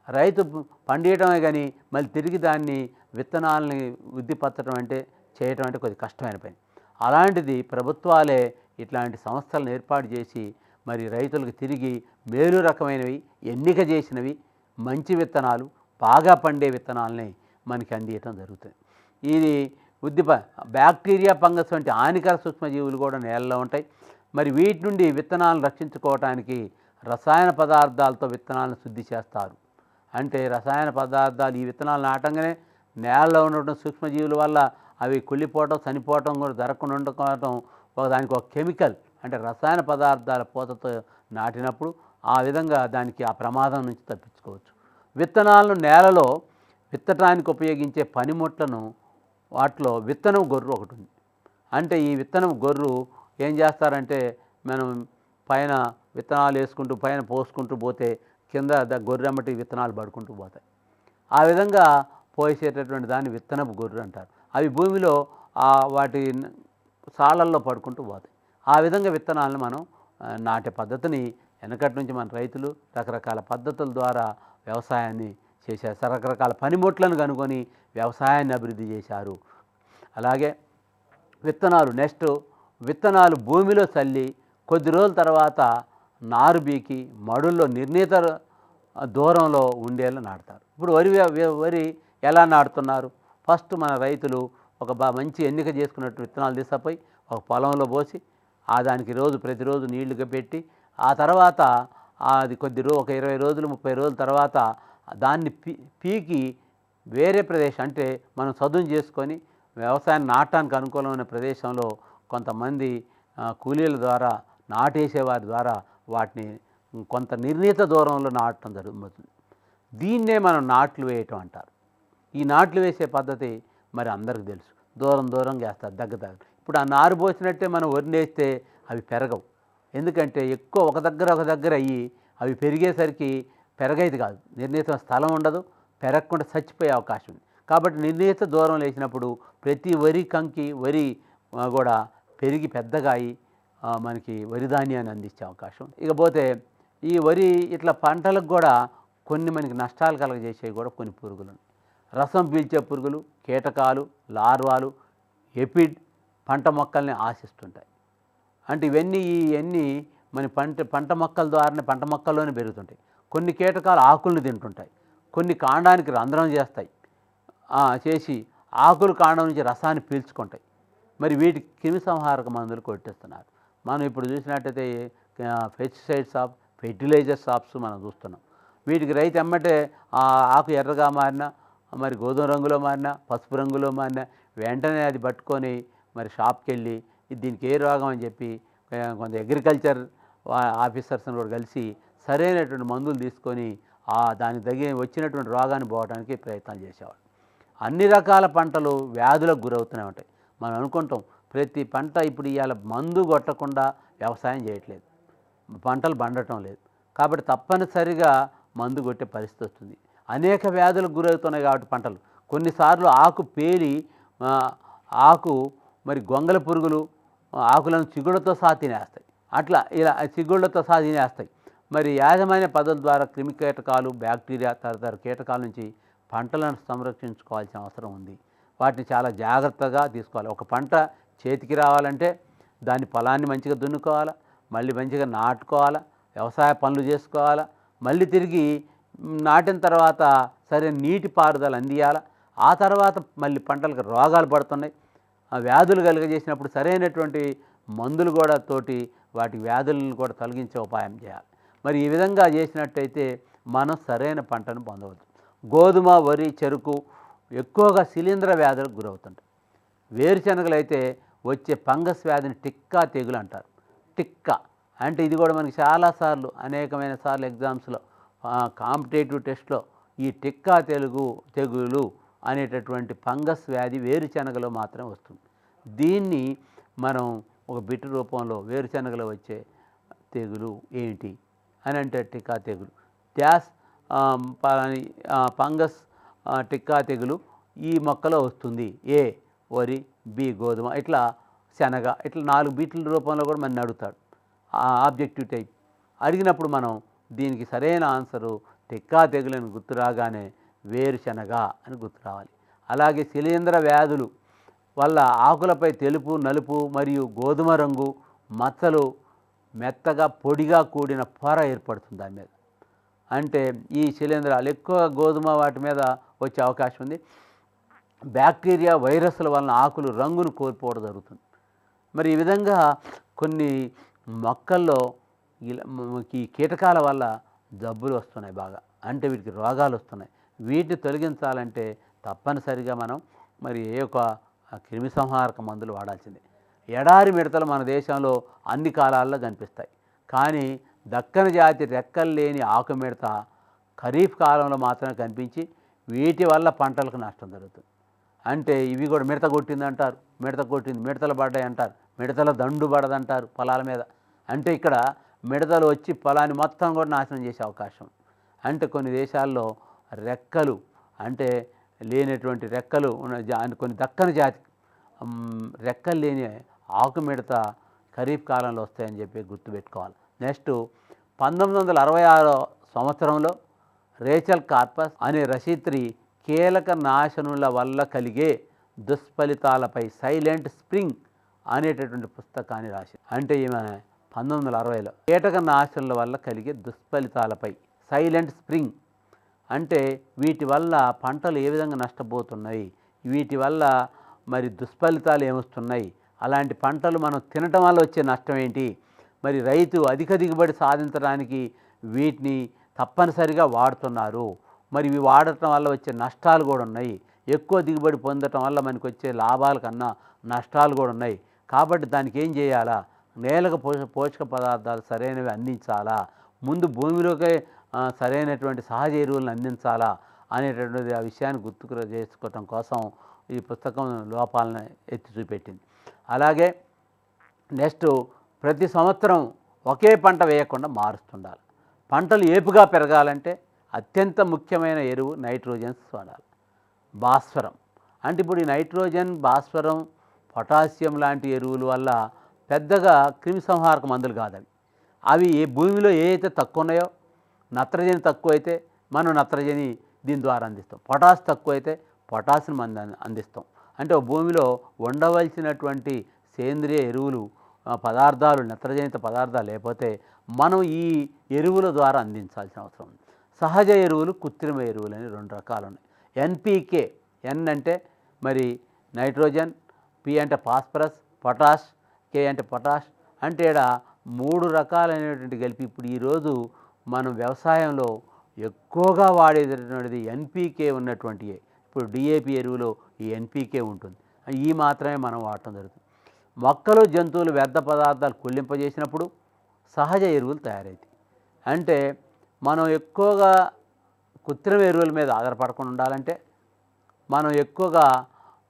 రైతు పండియడమే కానీ మళ్ళీ తిరిగి దాన్ని విత్తనాలని వృద్ధిపరచడం అంటే చేయటం అంటే కొద్దిగా కష్టమైన పని. అలాంటిది ప్రభుత్వాలే ఇట్లాంటి సంస్థలను ఏర్పాటు చేసి మరి రైతులకు తిరిగి మేలు రకమైనవి, ఎన్నిక చేసినవి మంచి విత్తనాలు, బాగా పండే విత్తనాలని మనకి అందియటం జరుగుతుంది. ఇది బ్యాక్టీరియా, ఫంగస్ వంటి హానికర సూక్ష్మజీవులు కూడా నేలలో ఉంటాయి. మరి వీటి నుండి విత్తనాలను రక్షించుకోవడానికి రసాయన పదార్థాలతో విత్తనాలను శుద్ధి చేస్తారు. అంటే రసాయన పదార్థాలు ఈ విత్తనాలు నాటంగానే నేలలో ఉండటం సూక్ష్మజీవుల వల్ల అవి కుళ్ళిపోవటం, చనిపోవటం కూడా జరగకుండా ఉండటం దానికి ఒక కెమికల్ అంటే రసాయన పదార్థాల పూతతో నాటినప్పుడు ఆ విధంగా దానికి ఆ ప్రమాదం నుంచి తప్పించుకోవచ్చు. విత్తనాలను నేలలో విత్తటానికి ఉపయోగించే పనిముట్లను వాటిలో విత్తనం గొర్రు ఒకటి ఉంది. అంటే ఈ విత్తనం గొర్రు ఏం చేస్తారంటే మనం పైన విత్తనాలు వేసుకుంటూ పైన పోసుకుంటూ పోతే కింద గొర్రెమ్మటి విత్తనాలు పడుకుంటూ పోతాయి. ఆ విధంగా పోసేటటువంటి దాన్ని విత్తనపు గొర్రె అంటారు. అవి భూమిలో వాటి సాళ్ళల్లో పడుకుంటూ పోతాయి. ఆ విధంగా విత్తనాలను మనం నాటే పద్ధతిని వెనకటి నుంచి మన రైతులు రకరకాల పద్ధతుల ద్వారా వ్యవసాయాన్ని చేశారు. రకరకాల పనిముట్లను కనుగొని వ్యవసాయాన్ని అభివృద్ధి చేశారు. అలాగే విత్తనాలు భూమిలో చల్లి కొద్ది రోజుల తర్వాత నారు బీకి మడుల్లో నిర్ణీత దూరంలో ఉండేలా నాటుతారు. ఇప్పుడు వరి ఎలా నాటుతున్నారు? ఫస్ట్ మన రైతులు ఒక మంచి ఎన్నిక చేసుకున్నట్టు విత్తనాలు తీసుకుపోయి ఒక పొలంలో పోసి దానికి ప్రతిరోజు నీళ్లుగా పెట్టి ఆ తర్వాత అది ఒక 20 రోజులు 30 రోజుల తర్వాత దాన్ని పీకి వేరే ప్రదేశం అంటే మనం చదును చేసుకొని వ్యవసాయం నాటడానికి అనుకూలమైన ప్రదేశంలో కొంతమంది కూలీల ద్వారా నాటేసేవారి ద్వారా వాటిని కొంత నిర్ణీత దూరంలో నాటడం జరుగుతుంది. దీన్నే మనం నాట్లు వేయటం అంటారు. ఈ నాట్లు వేసే పద్ధతి మరి అందరికీ తెలుసు. దూరంగా వేస్తారు దగ్గర. ఇప్పుడు ఆ నారు పోసినట్టే మనం వరినేస్తే అవి పెరగవు. ఎందుకంటే ఎక్కువ ఒక దగ్గర అయ్యి అవి పెరిగేసరికి పెరగైదు కాదు, నిర్ణీత స్థలం ఉండదు, పెరగకుండా చచ్చిపోయే అవకాశం ఉంది. కాబట్టి నిర్ణీత దూరం వేసినప్పుడు ప్రతి వరి కంకి వరి కూడా పెరిగి పెద్దగా అయ్యి మనకి వరి ధాన్యాన్ని అందించే అవకాశం. ఇకపోతే ఈ వరి ఇట్లా పంటలకు కూడా కొన్ని మనకి నష్టాలు కలగజేసేవి కూడా కొన్ని పురుగులు ఉన్నాయి. రసం పీల్చే పురుగులు, కీటకాలు, లార్వాలు, ఎపిడ్ పంట మొక్కల్ని ఆశిస్తుంటాయి. అంటే ఇవన్నీ మన పంట మొక్కల ద్వారానే పంట మొక్కల్లోనే పెరుగుతుంటాయి. కొన్ని కీటకాలు ఆకులను తింటుంటాయి, కొన్ని కాండానికి రంధ్రం చేస్తాయి, చేసి ఆకులు కాండం నుంచి రసాన్ని పీల్చుకుంటాయి. మరి వీటికి క్రిమిసంహారక మందులు కొట్టేస్తున్నారు. మనం ఇప్పుడు చూసినట్టయితే పెస్టిసైడ్స్ ఫెర్టిలైజర్ షాప్స్ మనం చూస్తున్నాం. వీటికి రైతు ఎమ్మటే ఆకు ఎర్రగా మారినా, మరి గోధుమ రంగులో మారినా, పసుపు రంగులో మారినా వెంటనే అది పట్టుకొని మరి షాప్కి వెళ్ళి దీనికి ఏ రోగం అని చెప్పి కొంత అగ్రికల్చర్ ఆఫీసర్స్ని కూడా కలిసి సరైనటువంటి మందులు తీసుకొని దానికి వచ్చినటువంటి రోగాన్ని పోవడానికి ప్రయత్నాలు చేసేవాడు. అన్ని రకాల పంటలు వ్యాధులకు గురవుతూనే ఉంటాయి. మనం అనుకుంటాం ప్రతి పంట ఇప్పుడు ఇవాళ మందు కొట్టకుండా వ్యవసాయం చేయట్లేదు, పంటలు పండటం లేదు. కాబట్టి తప్పనిసరిగా మందు కొట్టే పరిస్థితి వస్తుంది. అనేక వ్యాధులకు గురవుతున్నాయి కాబట్టి పంటలు కొన్నిసార్లు ఆకు పేలి మరి గొంగల పురుగులు ఆకులను చిగుళ్ళతో సహా తినేస్తాయి. ఇలా చిగుళ్ళతో సహా తినేస్తాయి. మరి యాజమాన్య పద్ధతుల ద్వారా క్రిమి కీటకాలు, బ్యాక్టీరియా తదితర కీటకాల నుంచి పంటలను సంరక్షించుకోవాల్సిన అవసరం ఉంది. వాటిని చాలా జాగ్రత్తగా తీసుకోవాలి. ఒక పంట చేతికి రావాలంటే దాని పొలాన్ని మంచిగా దున్నుకోవాలా, మళ్ళీ మంచిగా నాటుకోవాలా, వ్యవసాయ పనులు చేసుకోవాలా, మళ్ళీ తిరిగి నాటిన తర్వాత సరైన నీటి పారుదల అందియాల. ఆ తర్వాత మళ్ళీ పంటలకు రోగాలు పడుతున్నాయి. ఆ వ్యాధులు కలుగజేసినప్పుడు సరైనటువంటి మందులు కూడా తోటి వాటి వ్యాధులను కూడా తొలగించే ఉపాయం చేయాలి. మరి ఈ విధంగా చేసినట్టయితే మనం సరైన పంటను పొందవచ్చు. గోధుమ, వరి, చెరుకు ఎక్కువగా శిలీంధ్ర వ్యాధులకు గురవుతుంటాయి. వేరుశనగలు అయితే వచ్చే ఫంగస్ వ్యాధిని టిక్కా తెగులు అంటారు. టిక్కా అంటే ఇది కూడా మనకి చాలాసార్లు అనేకమైన సార్లు ఎగ్జామ్స్లో కాంపిటేటివ్ టెస్ట్లో ఈ టిక్కా తెగులు అనేటటువంటి ఫంగస్ వ్యాధి వేరుశనగలో మాత్రమే వస్తుంది. దీన్ని మనం ఒక బిట్ రూపంలో వేరుశనగలో వచ్చే తెగులు ఏంటి అని అంటే టిక్కా తెగులు, ఫంగస్ టిక్కా తెగులు ఈ మొక్కలో వస్తుంది. ఏ వరి, బి గోధుమ, ఇట్లా శనగ, ఇట్లా 4 బిట్ల రూపంలో కూడా మనం అడుగుతాడు ఆబ్జెక్టివ్ టైప్. అడిగినప్పుడు మనం దీనికి సరైన ఆన్సరు టిక్కా తెగులని గుర్తు రాగానే వేరుశనగ అని గుర్తు రావాలి. అలాగే శిలీంధ్ర వ్యాధులు వల్ల ఆకులపై తెలుపు, నలుపు మరియు గోధుమ రంగు మచ్చలు, మెత్తగా పొడిగా కూడిన పొర ఏర్పడుతుంది దాని మీద. అంటే ఈ శిలీంధ్రాలు ఎక్కువ గోధుమ వాటి మీద వచ్చే అవకాశం ఉంది. బ్యాక్టీరియా, వైరస్ల వలన ఆకులు రంగును కోల్పోవడం జరుగుతుంది. మరి ఈ విధంగా కొన్ని మొక్కల్లో ఈ కీటకాల వల్ల జబ్బులు వస్తున్నాయి బాగా, అంటే వీటికి రోగాలు వస్తున్నాయి. వీటిని తొలగించాలంటే తప్పనిసరిగా మనం మరి ఏ ఒక క్రిమి సంహారక మందులు వాడాల్సిందే. ఎడారి మిడతలు మన దేశంలో అన్ని కాలాల్లో కనిపిస్తాయి. కానీ దక్కని జాతి రెక్కలు లేని ఆకు మిడత ఖరీఫ్ కాలంలో మాత్రమే కనిపించి వీటి వల్ల పంటలకు నష్టం జరుగుతుంది. అంటే ఇవి కూడా మిడత కొట్టింది అంటారు, మిడత కొట్టింది, మిడతలు పడ్డాయి అంటారు, మిడతల దండు పడదంటారు పొలాల మీద. అంటే ఇక్కడ మిడతలు వచ్చి పొలాన్ని మొత్తం కూడా నాశనం చేసే అవకాశం. అంటే కొన్ని దేశాల్లో రెక్కలు అంటే లేనటువంటి రెక్కలు ఉన్న కొన్ని దక్కని జాతి రెక్కలు లేని ఆకు మిడత ఖరీఫ్ కాలంలో వస్తాయని చెప్పి గుర్తుపెట్టుకోవాలి. నెక్స్ట్ 1966 సంవత్సరంలో రేచల్ కార్పస్ అనే రచయిత్రి కీలక నాశనుల వల్ల కలిగే దుష్ఫలితాలపై సైలెంట్ స్ప్రింగ్ అనేటటువంటి పుస్తకాన్ని రాసింది. అంటే ఈమె 1960లో కీటక నాశనుల వల్ల కలిగే దుష్ఫలితాలపై సైలెంట్ స్ప్రింగ్ అంటే వీటి వల్ల పంటలు ఏ విధంగా నష్టపోతున్నాయి, వీటి వల్ల మరి దుష్ఫలితాలు ఏమొస్తున్నాయి, అలాంటి పంటలు మనం తినటం వల్ల వచ్చే నష్టం ఏంటి, మరి రైతు అధిక దిగుబడి సాధించడానికి వీటిని తప్పనిసరిగా వాడుతున్నారు, మరి ఇవి వాడటం వల్ల వచ్చే నష్టాలు కూడా ఉన్నాయి, ఎక్కువ దిగుబడి పొందటం వల్ల మనకు వచ్చే లాభాల కన్నా నష్టాలు కూడా ఉన్నాయి. కాబట్టి దానికి ఏం చేయాలా, నేలకు పోషక పదార్థాలు సరైనవి అందించాలా, ముందు భూమిలోకే సరైనటువంటి సహజ ఎరువులను అందించాలా అనేటటువంటి ఆ విషయాన్ని గుర్తుకు చేసుకోవటం కోసం ఈ పుస్తకం లోపాలను ఎత్తి చూపెట్టింది. అలాగే నెక్స్ట్ ప్రతి సంవత్సరం ఒకే పంట వేయకుండా మారుస్తుండాలి. పంటలు ఏపుగా పెరగాలంటే అత్యంత ముఖ్యమైన ఎరువు నైట్రోజన్స్ వాడాలి. భాస్వరం అంటే ఇప్పుడు ఈ నైట్రోజన్, భాస్వరం, పొటాషియం లాంటి ఎరువుల వల్ల పెద్దగా క్రిమి సంహారక మందులు కాదవి. అవి భూమిలో ఏ అయితే తక్కువ ఉన్నాయో, నత్రజని తక్కువ అయితే మనం నత్రజని దీని ద్వారా అందిస్తాం, పొటాష్ తక్కువ అయితే పొటాషియం అందిస్తాం. అంటే భూమిలో ఉండవలసినటువంటి సేంద్రియ ఎరువులు పదార్థాలు, నత్రజనిత పదార్థాలు లేకపోతే మనం ఈ ఎరువుల ద్వారా అందించాల్సిన అవసరం ఉంది. సహజ ఎరువులు, కృత్రిమ ఎరువులు అని 2 రకాలు ఉన్నాయి. ఎన్పికే, ఎన్ అంటే మరి నైట్రోజన్, పి అంటే ఫాస్ఫరస్, పొటాష్, కే అంటే పొటాష్, అంటే ఇక్కడ 3 రకాలైనటువంటి కలిపి ఇప్పుడు ఈరోజు మనం వ్యవసాయంలో ఎక్కువగా వాడేటటువంటిది ఎన్పికే ఉన్నటువంటి. ఇప్పుడు డిఏపి ఎరువులో ఈ ఎన్పికే ఉంటుంది, ఈ మాత్రమే మనం వాడటం జరుగుతుంది. మొక్కలు, జంతువులు వ్యర్థ పదార్థాలు కుళ్ళింపజేసినప్పుడు సహజ ఎరువులు తయారవుతాయి. అంటే మనం ఎక్కువగా కృత్రిమ ఎరువుల మీద ఆధారపడకుండా ఉండాలంటే మనం ఎక్కువగా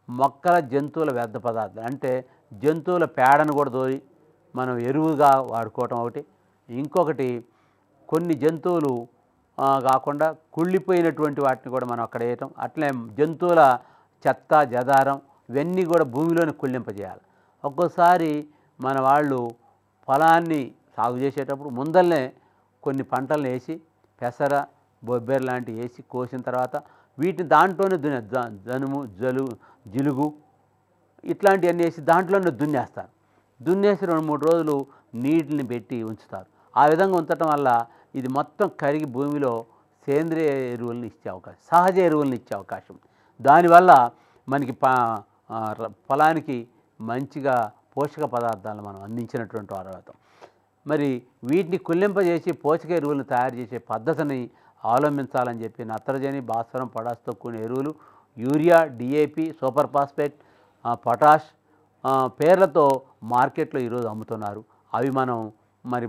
మొక్కల, జంతువుల వ్యర్థ పదార్థాలు అంటే జంతువుల పేడను కూడా తోలి మనం ఎరువుగా వాడుకోవటం ఒకటి. ఇంకొకటి కొన్ని జంతువులు కాకుండా కుళ్ళిపోయినటువంటి వాటిని కూడా మనం అక్కడ వేయటం. అట్లనే జంతువుల చెత్త, జదారం ఇవన్నీ కూడా భూమిలోనే కుళ్ళింపజేయాలి. ఒక్కోసారి మన వాళ్ళు పొలాన్ని సాగు చేసేటప్పుడు ముందరనే కొన్ని పంటలను వేసి పెసర, బొబ్బెర లాంటివి వేసి కోసిన తర్వాత వీటిని దాంట్లోనే జనుము, జిలుగు ఇట్లాంటివన్నీ వేసి దాంట్లోనే దున్నేస్తారు. దున్నేసి 2-3 రోజులు నీటిని పెట్టి ఉంచుతారు. ఆ విధంగా ఉంచటం వల్ల ఇది మొత్తం కరిగి భూమిలో సేంద్రియ ఎరువులను ఇచ్చే అవకాశం, సహజ ఎరువులను ఇచ్చే అవకాశం. దానివల్ల మనకి పొలానికి మంచిగా పోషక పదార్థాలను మనం అందించినటువంటి వారు అవుతాం. మరి వీటిని కుళ్ళింపజేసి పోషక ఎరువులను తయారు చేసే పద్ధతిని అవలంబించాలని చెప్పి నత్రజని, భాస్వరం, పొటాష్తో కూడిన ఎరువులు, urea, DAP, super phosphate, potash పేర్లతో మార్కెట్లో ఈరోజు అమ్ముతున్నారు. అవి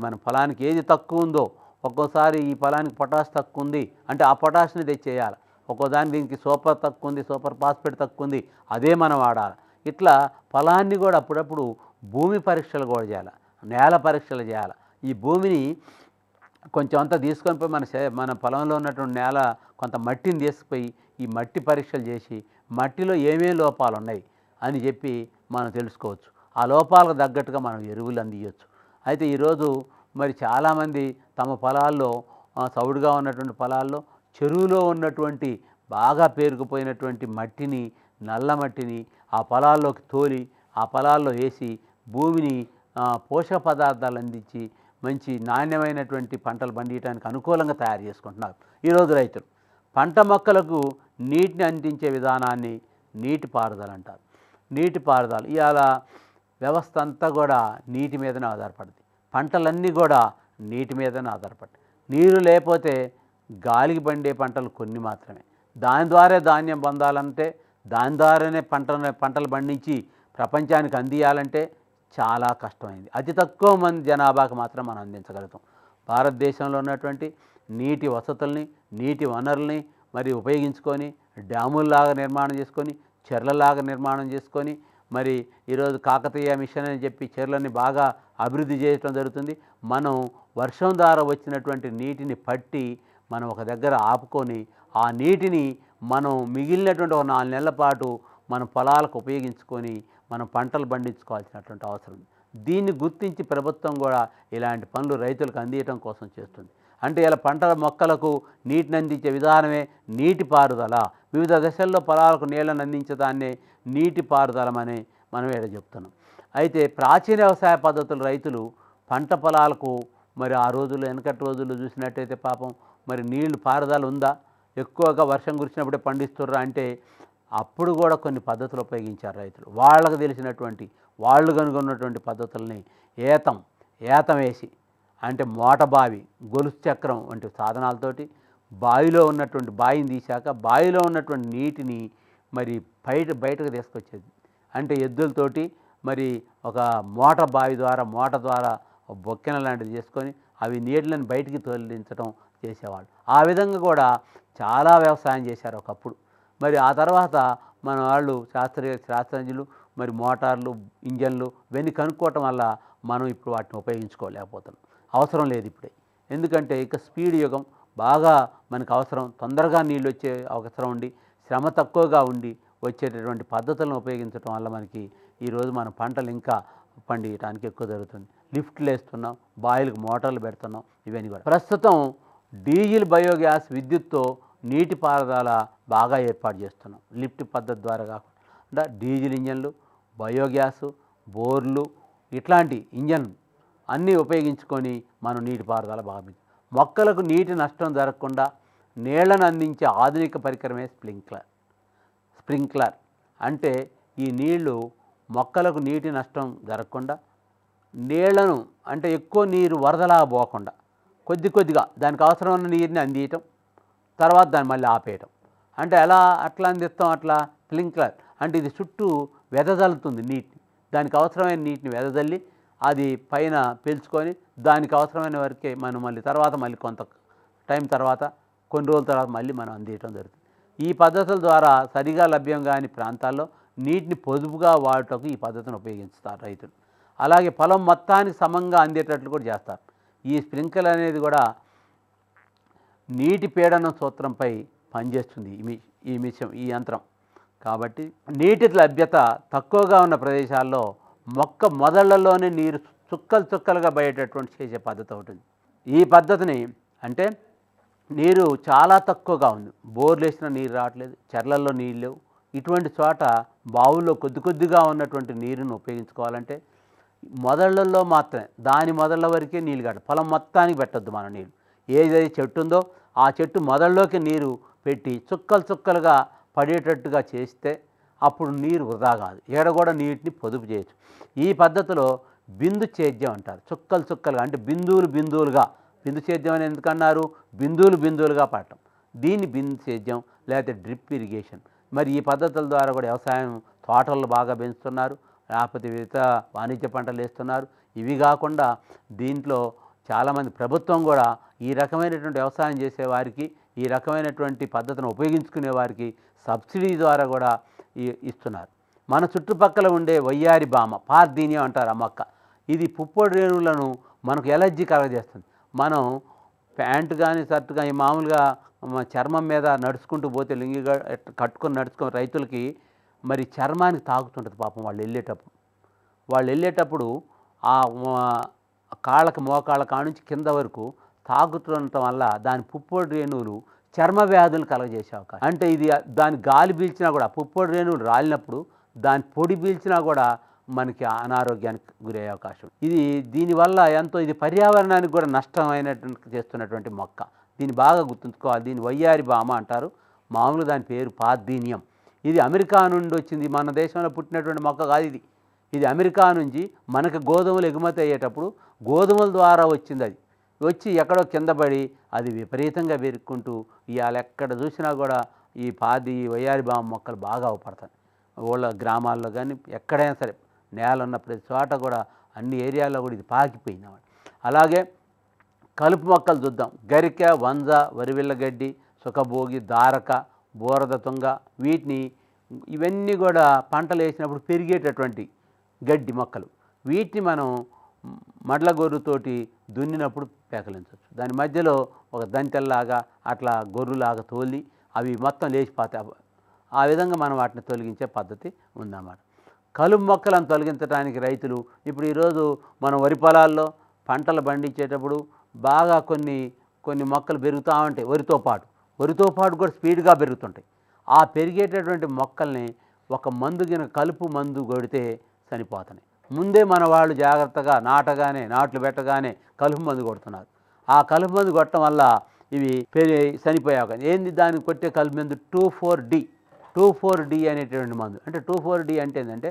మన పొలానికి ఏది తక్కువ ఉందో, ఒక్కోసారి ఈ పొలానికి పొటాష్ తక్కువ ఉంది అంటే ఆ పొటాష్ని తెచ్చేయాలి, ఒక్కోదానికి దీనికి సూపర్ తక్కువ ఉంది, సూపర్ ఫాస్ఫేట్ తక్కువ ఉంది, అదే మనం వాడాలి. ఇట్లా పొలాన్ని కూడా అప్పుడప్పుడు భూమి పరీక్షలు కూడా చేయాలి, నేల పరీక్షలు చేయాలి. ఈ భూమిని కొంచెం అంతా తీసుకొని పోయి మన పొలంలో ఉన్నటువంటి నేల కొంత మట్టిని తీసుకుపోయి ఈ మట్టి పరీక్షలు చేసి మట్టిలో ఏమేమి లోపాలు ఉన్నాయి అని చెప్పి మనం తెలుసుకోవచ్చు. ఆ లోపాలకు తగ్గట్టుగా మనం ఎరువులు అందించవచ్చు. అయితే ఈరోజు మరి చాలామంది తమ పొలాల్లో చౌడుగా ఉన్నటువంటి పొలాల్లో చెరువులో ఉన్నటువంటి బాగా పేరుకుపోయినటువంటి మట్టిని, నల్ల మట్టిని ఆ పొలాల్లోకి తోలి ఆ పొలాల్లో వేసి భూమిని పోషక పదార్థాలు అందించి మంచి నాణ్యమైనటువంటి పంటలు పండించడానికి అనుకూలంగా తయారు చేసుకుంటున్నారు ఈరోజు రైతులు. పంట మొక్కలకు నీటిని అందించే విధానాన్ని నీటిపారుదల అంటారు. నీటిపారుదల ఇవాళ వ్యవస్థ అంతా కూడా నీటి మీదనే ఆధారపడుతుంది. పంటలన్నీ కూడా నీటి మీదనే ఆధారపడతాయి. నీరు లేకపోతే గాలికి పండే పంటలు కొన్ని మాత్రమే. దాని ద్వారా ధాన్యం పొందాలంటే, దాని ద్వారానే పంటలు పండించి ప్రపంచానికి అందియాలంటే చాలా కష్టమైంది. అతి తక్కువ మంది జనాభాకు మాత్రం మనం అందించగలుగుతాం. భారతదేశంలో ఉన్నటువంటి నీటి వసతుల్ని, నీటి వనరుల్ని మరి ఉపయోగించుకొని డ్యాముల్లాగా నిర్మాణం చేసుకొని, చెర్లలాగా నిర్మాణం చేసుకొని, మరి ఈరోజు కాకతీయ మిషన్ అని చెప్పి చెర్లని బాగా అభివృద్ధి చేయడం జరుగుతుంది. మనం వర్షం ద్వారా వచ్చినటువంటి నీటిని పట్టి మనం ఒక దగ్గర ఆపుకొని ఆ నీటిని మనం మిగిలినటువంటి ఒక 4 నెలల పాటు మన పొలాలకు ఉపయోగించుకొని మనం పంటలు పండించుకోవాల్సినటువంటి అవసరం ఉంది. దీన్ని గుర్తించి ప్రభుత్వం కూడా ఇలాంటి పనులు రైతులకు అందించడం కోసం చేస్తుంది. అంటే ఇలా పంట మొక్కలకు నీటిని అందించే విధానమే నీటిపారుదల. వివిధ దశల్లో పొలాలకు నీళ్లను అందించడాన్నే నీటిపారుదలమని మనం ఇక్కడ చెప్తున్నాం. అయితే ప్రాచీన వ్యవసాయ పద్ధతులు రైతులు పంట పొలాలకు మరి ఆ రోజుల్లో వెనకటి రోజుల్లో చూసినట్టయితే పాపం మరి నీళ్లు పారుదల ఉందా, ఎక్కువగా వర్షం కురిసినప్పుడే పండిస్తుర్రా అంటే అప్పుడు కూడా కొన్ని పద్ధతులు ఉపయోగించారు రైతులు. వాళ్ళకు తెలిసినటువంటి వాళ్ళు కనుగొన్నటువంటి పద్ధతుల్ని ఏతం వేసి అంటే మోటబావి, గొలుసు చక్రం వంటి సాధనాలతోటి బావిని తీశాక బావిలో ఉన్నటువంటి నీటిని మరి బయటకు తీసుకొచ్చేది. అంటే ఎద్దులతోటి మరి ఒక మోట ద్వారా బొక్కెన లాంటిది చేసుకొని అవి నీళ్ళని బయటికి తొలగించడం చేసేవాళ్ళు. ఆ విధంగా కూడా చాలా వ్యవసాయం చేశారు ఒకప్పుడు. మరి ఆ తర్వాత మన వాళ్ళు శాస్త్రజ్ఞులు మరి మోటార్లు, ఇంజన్లు ఇవన్నీ కనుక్కోవటం వల్ల మనం ఇప్పుడు వాటిని ఉపయోగించుకోలేకపోతున్నాం. అవసరం లేదు ఇప్పుడే. ఎందుకంటే ఇక స్పీడ్ యుగం బాగా మనకు అవసరం, తొందరగా నీళ్ళు వచ్చే అవసరం ఉండి శ్రమ తక్కువగా ఉండి వచ్చేటటువంటి పద్ధతులను ఉపయోగించడం వల్ల మనకి ఈరోజు మన పంటలు ఇంకా పండించడానికి ఎక్కువ జరుగుతుంది. లిఫ్ట్లు వేస్తున్నాం, బాయిలకు మోటార్లు పెడుతున్నాం, ఇవన్నీ కూడా. ప్రస్తుతం డీజిల్ బయోగ్యాస్ విద్యుత్తో నీటిపారుదల బాగా ఏర్పాటు చేస్తున్నాం. లిఫ్ట్ పద్ధతి ద్వారా కాకుండా డీజిల్ ఇంజన్లు, బయోగ్యాసు, బోర్లు ఇట్లాంటి ఇంజన్ అన్నీ ఉపయోగించుకొని మనం నీటిపారుదల బాగా. మొక్కలకు నీటి నష్టం జరగకుండా నీళ్లను అందించే ఆధునిక పరికరమే స్ప్రింక్లర్. అంటే ఈ నీళ్లు మొక్కలకు నీటి నష్టం జరగకుండా నీళ్లను అంటే ఎక్కువ నీరు వరదలా పోకుండా కొద్దిగా దానికి అవసరమైన నీరుని అందించటం, తర్వాత దాన్ని మళ్ళీ ఆపేయటం. అంటే అట్లా అందిస్తాం, అట్లా స్ప్రింక్లర్ అంటే ఇది చుట్టూ వెదజల్లుతుంది నీటిని. దానికి అవసరమైన నీటిని వెదజల్లి అది పైన పీల్చుకొని దానికి అవసరమైన వరకే మనం మళ్ళీ కొంత టైం తర్వాత కొన్ని రోజుల తర్వాత మళ్ళీ మనం అందించడం జరుగుతుంది. ఈ పద్ధతుల ద్వారా సరిగా లభ్యం కాని ప్రాంతాల్లో నీటిని పొదుపుగా వాడుటకు ఈ పద్ధతిని ఉపయోగిస్తారు రైతులు. అలాగే పొలం మొత్తానికి సమంగా అందేటట్లు కూడా చేస్తారు. ఈ స్ప్రింక్లర్ అనేది కూడా నీటి పీడనం సూత్రంపై పనిచేస్తుంది ఈ యంత్రం. కాబట్టి నీటి లభ్యత తక్కువగా ఉన్న ప్రదేశాల్లో మొక్క మొదళ్లలోనే నీరు చుక్కలుగా బయటటువంటి చేసే పద్ధతి ఉంటుంది. ఈ పద్ధతిని అంటే నీరు చాలా తక్కువగా ఉంది, బోర్లు వేసిన నీరు రావట్లేదు, చెర్లల్లో నీళ్ళు లేవు, ఇటువంటి చోట బావుల్లో కొద్దిగా ఉన్నటువంటి నీరును ఉపయోగించుకోవాలంటే మొదళ్లలో మాత్రమే, దాని మొదళ్ళ వరకే నీళ్ళు కాదు, పొలం మొత్తానికి పెట్టద్దు మన నీళ్ళు. ఏదైతే చెట్టు ఉందో ఆ చెట్టు మొదల్లోకి నీరు పెట్టి చుక్కలు చుక్కలుగా పడేటట్టుగా చేస్తే అప్పుడు నీరు వృధా కాదు. ఈడ కూడా నీటిని పొదుపు చేయొచ్చు. ఈ పద్ధతిలో బిందు సేద్యం అంటారు. చుక్కలు చుక్కలుగా అంటే బిందువులు బిందువులుగా, బిందు సేద్యం అని ఎందుకన్నారు, బిందువులు బిందువులుగా పడటం. దీన్ని బిందు సేద్యం లేకపోతే డ్రిప్ ఇరిగేషన్. మరి ఈ పద్ధతుల ద్వారా కూడా వ్యవసాయం తోటలు బాగా పెంచుతున్నారు, లేకపోతే వివిధ వాణిజ్య పంటలు వేస్తున్నారు. ఇవి కాకుండా దీంట్లో చాలామంది ప్రభుత్వం కూడా ఈ రకమైనటువంటి వ్యవసాయం చేసేవారికి, ఈ రకమైనటువంటి పద్ధతిని ఉపయోగించుకునే వారికి సబ్సిడీ ద్వారా కూడా ఇస్తున్నారు. మన చుట్టుపక్కల ఉండే వయ్యారి బామ, పార్థీనియం అంటారు ఆ మొక్క. ఇది పుప్పొడి రేణువులను మనకు ఎలర్జీ కలగజేస్తుంది. మనం ప్యాంటు కానీ షర్ట్ కానీ మామూలుగా చర్మం మీద నడుచుకుంటూ పోతే లింగి కట్టుకొని నడుచుకుని రైతులకి మరి చర్మానికి తాగుతుంటుంది పాపం. వాళ్ళు వెళ్ళేటప్పుడు ఆ కాళ్ళకి మోకాళ్ళ కానుంచి కింద వరకు తాగుతుండటం వల్ల దాని పుప్పొడి రేణువులు చర్మ వ్యాధులు కలగజేసే అవకాశం. అంటే ఇది దాని గాలి పీల్చినా కూడా, పుప్పొడి రేణువులు రాలినప్పుడు దాని పొడి పీల్చినా కూడా మనకి అనారోగ్యానికి గురయ్యే అవకాశం. దీనివల్ల ఇది పర్యావరణానికి కూడా నష్టమైనటువంటి చేస్తున్నటువంటి మొక్క. దీన్ని బాగా గుర్తుంచుకోవాలి. దీన్ని వయ్యారి బామ అంటారు. మామూలుగా దాని పేరు పార్థీనియం. ఇది అమెరికా నుండి వచ్చింది, మన దేశంలో పుట్టినటువంటి మొక్క కాదు ఇది. ఇది అమెరికా నుంచి మనకు గోధుమలు ఎగుమతి అయ్యేటప్పుడు గోధుమల ద్వారా వచ్చింది. అది వచ్చి ఎక్కడో కింద పడి అది విపరీతంగా పెరుక్కుంటూ ఇవాళ ఎక్కడ చూసినా కూడా ఈ వయ్యారి బామ మొక్కలు బాగా అవపడతాయి. ఊళ్ళ గ్రామాల్లో కానీ ఎక్కడైనా సరే నేల ఉన్న ప్రతి చోట కూడా అన్ని ఏరియాల్లో కూడా ఇది పాకిపోయింది. అలాగే కలుపు మొక్కలు చూద్దాం. గరిక, వంజ, వరివిల్లగడ్డి, సుఖభోగి, దారక, బోరద తుంగ, ఇవన్నీ కూడా పంటలు వేసినప్పుడు పెరిగేటటువంటి గడ్డి మొక్కలు. వీటిని మనం మడ్ల గొర్రుతోటి దున్నినప్పుడు పేకలించవచ్చు. దాని మధ్యలో ఒక దంతెల్లాగా అట్లా గొర్రులాగా తోలి అవి మొత్తం లేచిపోతాయి. ఆ విధంగా మనం వాటిని తొలగించే పద్ధతి ఉందన్నమాట. కలుపు మొక్కలను తొలగించడానికి రైతులు ఇప్పుడు ఈరోజు మనం వరి పొలాల్లో పంటలు పండించేటప్పుడు బాగా కొన్ని మొక్కలు పెరుగుతూ ఉంటాయి. వరితో పాటు కూడా స్పీడ్గా పెరుగుతుంటాయి. ఆ పెరిగేటటువంటి మొక్కల్ని ఒక కలుపు మందు కొడితే చనిపోతున్నాయి. ముందే మన వాళ్ళు జాగ్రత్తగా నాట్లు పెట్టగానే కలుపు మందు కొడుతున్నారు. ఆ కలుపు మందు కొట్టడం వల్ల ఇవి చనిపోయాక దానికి కొట్టే కలుపు మందు 2,4-D అనేటువంటి మందు. అంటే 2,4-D అంటే ఏంటంటే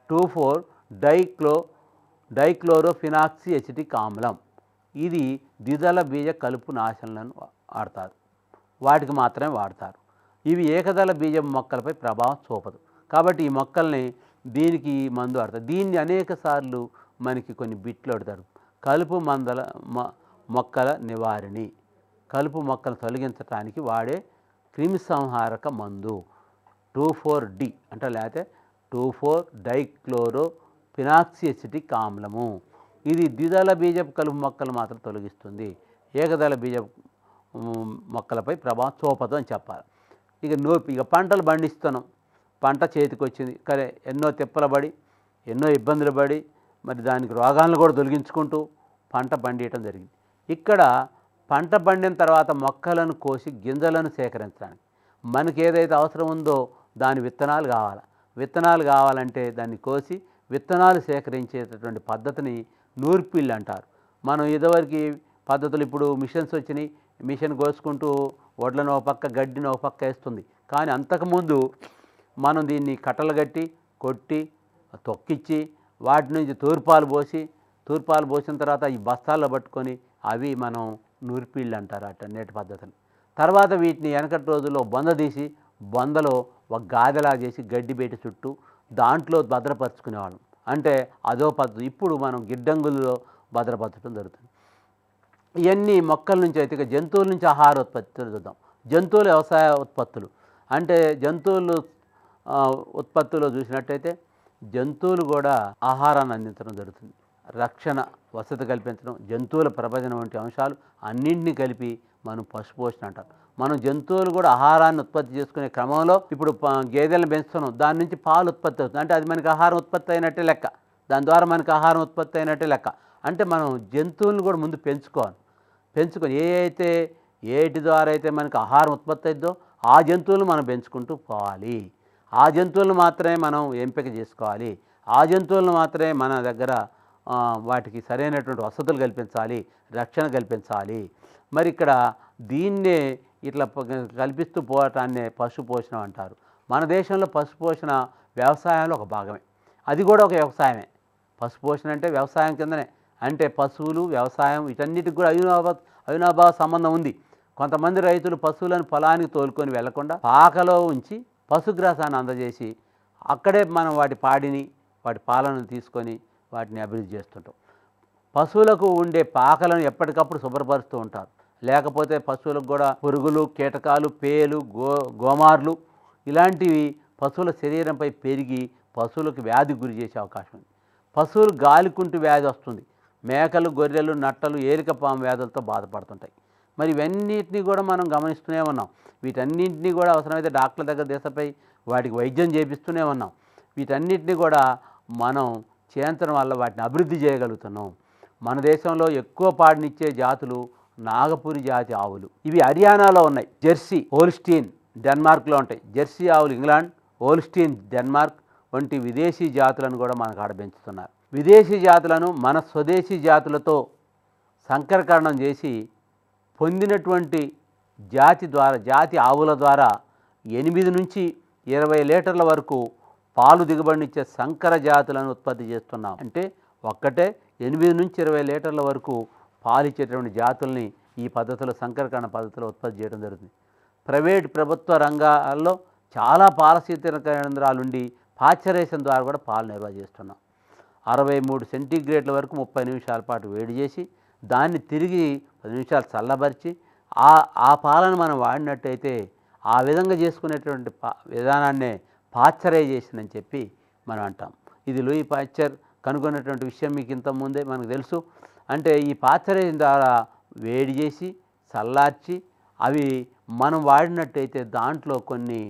2,4-డైక్లోరోఫినాక్సీ ఎసిటిక్ ఆమ్లం. ఇది ద్విదళ బీజ కలుపు నాశనలను వాడతారు, వాటికి మాత్రమే వాడతారు. ఇవి ఏకదళ బీజం మొక్కలపై ప్రభావం చూపదు. కాబట్టి ఈ మొక్కల్ని దీనికి మందు వాడతారు. దీన్ని అనేక సార్లు మనకి కొన్ని బిట్లు వాడతారు. కలుపు మొక్కల నివారణి, కలుపు మొక్కలు తొలగించడానికి వాడే క్రిమి సంహారక మందు 2,4-D అంటే లేకపోతే 2,4-డైక్లోరోఫినాక్సీ ఎసిటిక్ ఆమ్లము. ఇది ద్విదళ బీజపు కలుపు మొక్కలు మాత్రం తొలగిస్తుంది, ఏకదళ బీజపు మొక్కలపై ప్రభావం చూపదు అని చెప్పాలి. ఇక పంటలు పండిస్తున్నాం, పంట చేతికి వచ్చింది, కానీ ఎన్నో తిప్పలు పడి ఎన్నో ఇబ్బందులు పడి మరి దానికి రోగాలను కూడా తొలగించుకుంటూ పంట పండియటం జరిగింది. ఇక్కడ పంట పండిన తర్వాత మొక్కలను కోసి గింజలను సేకరించడానికి మనకి ఏదైతే అవసరం ఉందో దాని విత్తనాలు కావాలంటే దాన్ని కోసి విత్తనాలు సేకరించేటటువంటి పద్ధతిని నూర్పిళ్ళు అంటారు. మనం ఇదివరకు పద్ధతులు, ఇప్పుడు మిషన్స్ వచ్చినాయి, మిషన్ కోసుకుంటూ వడ్లను ఒక పక్క గడ్డిని ఒక పక్క వేస్తుంది. కానీ అంతకుముందు మనం దీన్ని కట్టలు కట్టి కొట్టి తొక్కిచ్చి వాటి నుంచి తూర్పాలు పోసిన తర్వాత ఈ బస్తాల్లో పట్టుకొని అవి మనం నూర్పిళ్ళు అంటారు అటన్నిటి పద్ధతులు. తర్వాత వీటిని వెనకటి రోజుల్లో బొంద తీసి బొందలో ఒక గాదెలా చేసి గడ్డి పెట్టి చుట్టూ దాంట్లో భద్రపరుచుకునేవాళ్ళం. అంటే అదో పద్ధతి. ఇప్పుడు మనం గిడ్డంగుల్లో భద్రపరచడం జరుగుతుంది. ఇవన్నీ మొక్కల నుంచి అయితే జంతువుల నుంచి ఆహార ఉత్పత్తులు చూద్దాం. జంతువుల వ్యవసాయ ఉత్పత్తులు అంటే జంతువులు ఉత్పత్తుల్లో చూసినట్టయితే జంతువులు కూడా ఆహారాన్ని అందించడం జరుగుతుంది. రక్షణ, వసతి కల్పించడం, జంతువుల ప్రభజనం వంటి అంశాలు అన్నింటినీ కలిపి మనం పశుపోషణ అంటాం. మనం జంతువులు కూడా ఆహారాన్ని ఉత్పత్తి చేసుకునే క్రమంలో ఇప్పుడు గేదెలను పెంచుతున్నాం, దాని నుంచి పాలు ఉత్పత్తి అవుతుంది. అంటే అది మనకి ఆహారం ఉత్పత్తి అయినట్టే లెక్క, దాని ద్వారా మనకి ఆహారం ఉత్పత్తి అయినట్టే లెక్క. అంటే మనం జంతువులను కూడా ముందు పెంచుకొని ఏటి ద్వారా అయితే మనకు ఆహారం ఉత్పత్తి అయిద్దో ఆ జంతువులను మనం పెంచుకుంటూ పోవాలి. ఆ జంతువులను మాత్రమే మనం ఎంపిక చేసుకోవాలి. ఆ జంతువులను మాత్రమే మన దగ్గర వాటికి సరైనటువంటి వసతులు కల్పించాలి, రక్షణ కల్పించాలి. మరి ఇక్కడ దీన్నే ఇట్లా కల్పిస్తూ పోవటాన్నే పశు పోషణ అంటారు. మన దేశంలో పశు పోషణ వ్యవసాయంలో ఒక భాగమే, అది కూడా ఒక వ్యవసాయమే. పశు పోషణ అంటే వ్యవసాయం కిందనే, అంటే పశువులు వ్యవసాయం వీటన్నిటికి కూడా అవినాభావ సంబంధం ఉంది. కొంతమంది రైతులు పశువులను పొలానికి తోలుకొని వెళ్లకుండా పాకలో ఉంచి పశుగ్రాసాన్ని అందజేసి అక్కడే మనం వాటి పాడిని వాటి పాలను తీసుకొని వాటిని అభివృద్ధి చేస్తుంటాం. పశువులకు ఉండే పాకలను ఎప్పటికప్పుడు శుభ్రపరుస్తూ ఉంటారు. లేకపోతే పశువులకు కూడా పురుగులు, కీటకాలు, పేలు, గోమార్లు ఇలాంటివి పశువుల శరీరంపై పెరిగి పశువులకు వ్యాధి గురి చేసే అవకాశం ఉంది. పశువులు గాలికుంటు వ్యాధి వస్తుంది. మేకలు, గొర్రెలు, నట్టలు ఏలికపాము వ్యాధులతో బాధపడుతుంటాయి. మరి ఇవన్నిటినీ కూడా మనం గమనిస్తూనే ఉన్నాం. వీటన్నింటినీ కూడా అవసరమైతే డాక్టర్ల దగ్గర దేశపై వాటికి వైద్యం చేపిస్తూనే ఉన్నాం. వీటన్నిటినీ కూడా మనం చేయించడం వల్ల వాటిని అభివృద్ధి చేయగలుగుతున్నాం. మన దేశంలో ఎక్కువ పాడినిచ్చే జాతులు నాగపురి జాతి ఆవులు. ఇవి హర్యానాలో ఉన్నాయి. జెర్సీ, హోల్స్టీన్ డెన్మార్క్లో ఉంటాయి. జెర్సీ ఆవులు ఇంగ్లాండ్, హోల్స్టీన్ డెన్మార్క్ వంటి విదేశీ జాతులను కూడా మనకు ఆడ పెంచుతున్నారు. విదేశీ జాతులను మన స్వదేశీ జాతులతో సంకరకరణం చేసి పొందినటువంటి జాతి ఆవుల ద్వారా 8 నుంచి 20 లీటర్ల వరకు పాలు దిగుబడినిచ్చే సంకర జాతులను ఉత్పత్తి చేస్తున్నాం. అంటే ఒక్కటే 8 నుంచి 20 లీటర్ల వరకు పాలు ఇచ్చేటువంటి జాతుల్ని ఈ పద్ధతిలో సంకరకరణ పద్ధతిలో ఉత్పత్తి చేయడం జరుగుతుంది. ప్రభుత్వ రంగాల్లో చాలా పాల శీతల కేంద్రాలుండి పాశ్చరైజేషన్ ద్వారా కూడా పాలు నిల్వ చేస్తున్నాం. 63 సెంటీగ్రేడ్ల వరకు 30 నిమిషాల పాటు వేడి చేసి దాన్ని తిరిగి 10 నిమిషాలు చల్లబరిచి ఆ పాలను మనం వాడినట్టయితే ఆ విధంగా చేసుకునేటువంటి విధానాన్నే పాశ్చరైజేషన్ అని చెప్పి మనం అంటాం. ఇది లూయి పాశ్చర్ కనుగొన్నటువంటి విషయం మీకు ఇంతకుముందే మనకు తెలుసు. అంటే ఈ పాశ్చరైజేషన్ ద్వారా వేడి చేసి చల్లార్చి అవి మనం వాడినట్టయితే దాంట్లో కొన్ని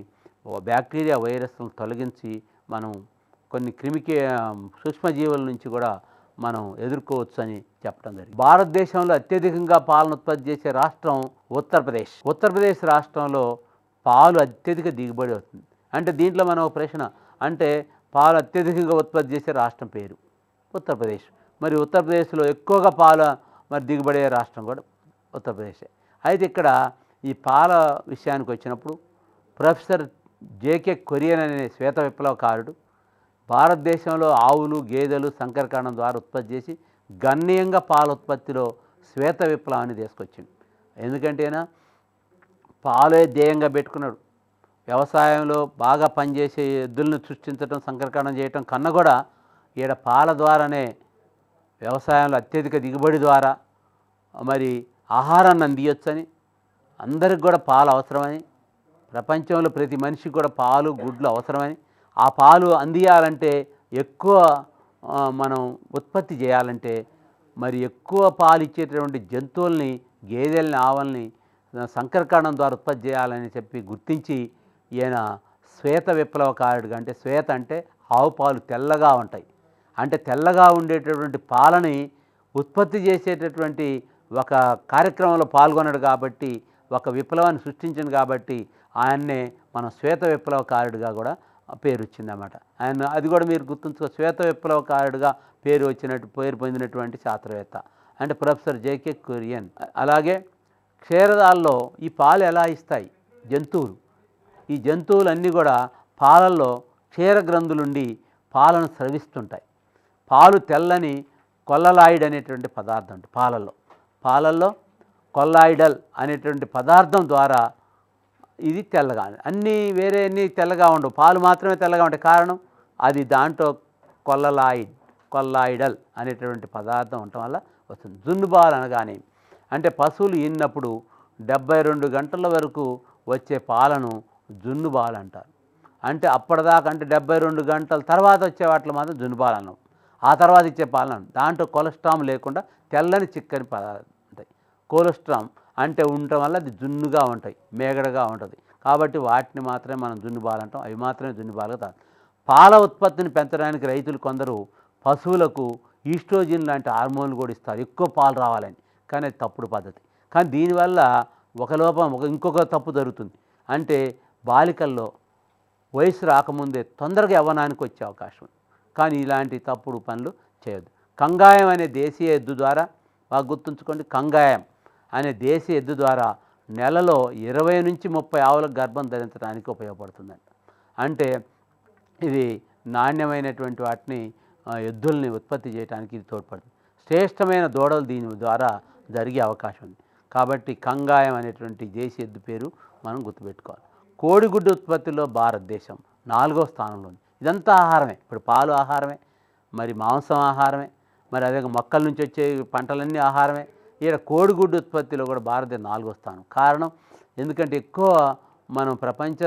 బ్యాక్టీరియా, వైరస్లను తొలగించి మనం కొన్ని సూక్ష్మజీవుల నుంచి కూడా మనం ఎదుర్కోవచ్చు అని చెప్పడం జరిగింది. భారతదేశంలో అత్యధికంగా పాలను ఉత్పత్తి చేసే రాష్ట్రం ఉత్తరప్రదేశ్. ఉత్తరప్రదేశ్ రాష్ట్రంలో పాలు అత్యధిక దిగుబడి అవుతుంది. అంటే దీంట్లో మనం ఒక ప్రశ్న, అంటే పాలు అత్యధికంగా ఉత్పత్తి చేసే రాష్ట్రం పేరు ఉత్తరప్రదేశ్. మరి ఉత్తరప్రదేశ్లో ఎక్కువగా మరి దిగుబడే రాష్ట్రం కూడా ఉత్తరప్రదేశ్. అయితే ఇక్కడ ఈ పాల విషయానికి వచ్చినప్పుడు ప్రొఫెసర్ జేకే కొరియన్ అనే శ్వేత విప్లవకారుడు భారతదేశంలో ఆవులు, గేదెలు సంకరకరణం ద్వారా ఉత్పత్తి చేసి గణనీయంగా పాల ఉత్పత్తిలో శ్వేత విప్లవాన్ని తీసుకొచ్చింది. ఎందుకంటేనా పాలే ధ్యేయంగా పెట్టుకున్నాడు. వ్యవసాయంలో బాగా పనిచేసే ఎద్దులను సృష్టించడం, సంకరకరణం చేయటం కన్నా కూడా ఈడ పాల ద్వారానే వ్యవసాయంలో అత్యధిక దిగుబడి ద్వారా మరి ఆహారాన్ని అందియొచ్చని, అందరికి కూడా పాలు అవసరమని, ప్రపంచంలో ప్రతి మనిషికి కూడా పాలు, గుడ్లు అవసరమని, ఆ పాలు అందియాలంటే ఎక్కువ మనం ఉత్పత్తి చేయాలంటే మరి ఎక్కువ పాలు ఇచ్చేటటువంటి జంతువుల్ని, గేదెల్ని, ఆవుల్ని సంకరకరణం ద్వారా ఉత్పత్తి చేయాలని చెప్పి గుర్తించి ఈయన శ్వేత విప్లవకారుడిగా, అంటే శ్వేత అంటే ఆవు పాలు తెల్లగా ఉంటాయి, అంటే తెల్లగా ఉండేటటువంటి పాలని ఉత్పత్తి చేసేటటువంటి ఒక కార్యక్రమంలో పాల్గొన్నాడు కాబట్టి, ఒక విప్లవాన్ని సృష్టించింది కాబట్టి ఆయన్నే మనం శ్వేత విప్లవకారుడిగా కూడా పేరు వచ్చిందన్నమాట. ఆయన అది కూడా మీరు గుర్తుంచుకో, శ్వేత విప్లవకారుడిగా పేరు పొందినటువంటి శాస్త్రవేత్త అంటే ప్రొఫెసర్ జేకే కొరియన్. అలాగే క్షీరదాల్లో ఈ పాలు ఎలా ఇస్తాయి జంతువులు, ఈ జంతువులన్నీ కూడా పాలల్లో క్షీరగ్రంథులుండి పాలను స్రవిస్తుంటాయి. పాలు తెల్లని కొల్లలాయిడ్ అనేటువంటి పదార్థం ఉంటుంది పాలల్లో కొల్లాయిడల్ అనేటువంటి పదార్థం ద్వారా ఇది తెల్లగా, అన్నీ తెల్లగా ఉండవు, పాలు మాత్రమే తెల్లగా ఉంటాయి. కారణం అది దాంట్లో కొల్లాయిడల్ అనేటువంటి పదార్థం ఉండటం వల్ల వస్తుంది. జున్నుబాలు అనగానే అంటే పశువులు ఈనినప్పుడు 72 గంటల వరకు వచ్చే పాలను జున్నుబాలు అంటారు. అంటే అప్పటిదాకా, అంటే 72 గంటల తర్వాత వచ్చే వాటిలో మాత్రం జున్నుబాలు అన్నాం. ఆ తర్వాత ఇచ్చే పాలను దాంట్లో కొలెస్ట్రామ్ లేకుండా తెల్లని చిక్కని పదార్థాలు ఉంటాయి. కొలెస్ట్రామ్ అంటే ఉండటం వల్ల అది జున్నుగా ఉంటాయి, మేగడగా ఉంటుంది. కాబట్టి వాటిని మాత్రమే మనం జున్నుబాలు అంటాం, అవి మాత్రమే జున్నుబాలుగా తాగు. పాల ఉత్పత్తిని పెంచడానికి రైతులు కొందరు పశువులకు ఈస్ట్రోజిన్ లాంటి హార్మోన్లు కూడా ఇస్తారు ఎక్కువ పాలు రావాలని, కానీ అది తప్పుడు పద్ధతి. కానీ దీనివల్ల ఒక లోపం, ఇంకొక తప్పు జరుగుతుంది. అంటే బాలికల్లో వయసు రాకముందే తొందరగా యవ్వనానికి వచ్చే అవకాశం ఉంది. కానీ ఇలాంటి తప్పుడు పనులు చేయొద్దు. కంగాయం అనే దేశీయ ఎద్దు ద్వారా బాగా గుర్తుంచుకోండి, కంగాయం అనే దేశీయ ఎద్దు ద్వారా నెలలో 20 నుంచి 30 ఆవులకు గర్భం ధరించడానికి ఉపయోగపడుతుందండి. అంటే ఇది నాణ్యమైనటువంటి వాటిని ఎద్దుల్ని ఉత్పత్తి చేయడానికి ఇది తోడ్పడుతుంది. శ్రేష్టమైన దూడలు దీని ద్వారా జరిగే అవకాశం ఉంది. కాబట్టి కంగాయం అనేటువంటి దేశీయ ఎద్దు పేరు మనం గుర్తుపెట్టుకోవాలి. కోడిగుడ్డు ఉత్పత్తిలో భారతదేశం 4వ స్థానంలో ఉంది. ఇదంతా ఆహారమే. ఇప్పుడు పాలు ఆహారమే, మరి మాంసం ఆహారమే, మరి అదే మొక్కల నుంచి వచ్చే పంటలన్నీ ఆహారమే. ఈడ కోడిగుడ్డు ఉత్పత్తిలో కూడా భారతదేశం 4వ స్థానం. కారణం ఎందుకంటే ఎక్కువ మనం ప్రపంచ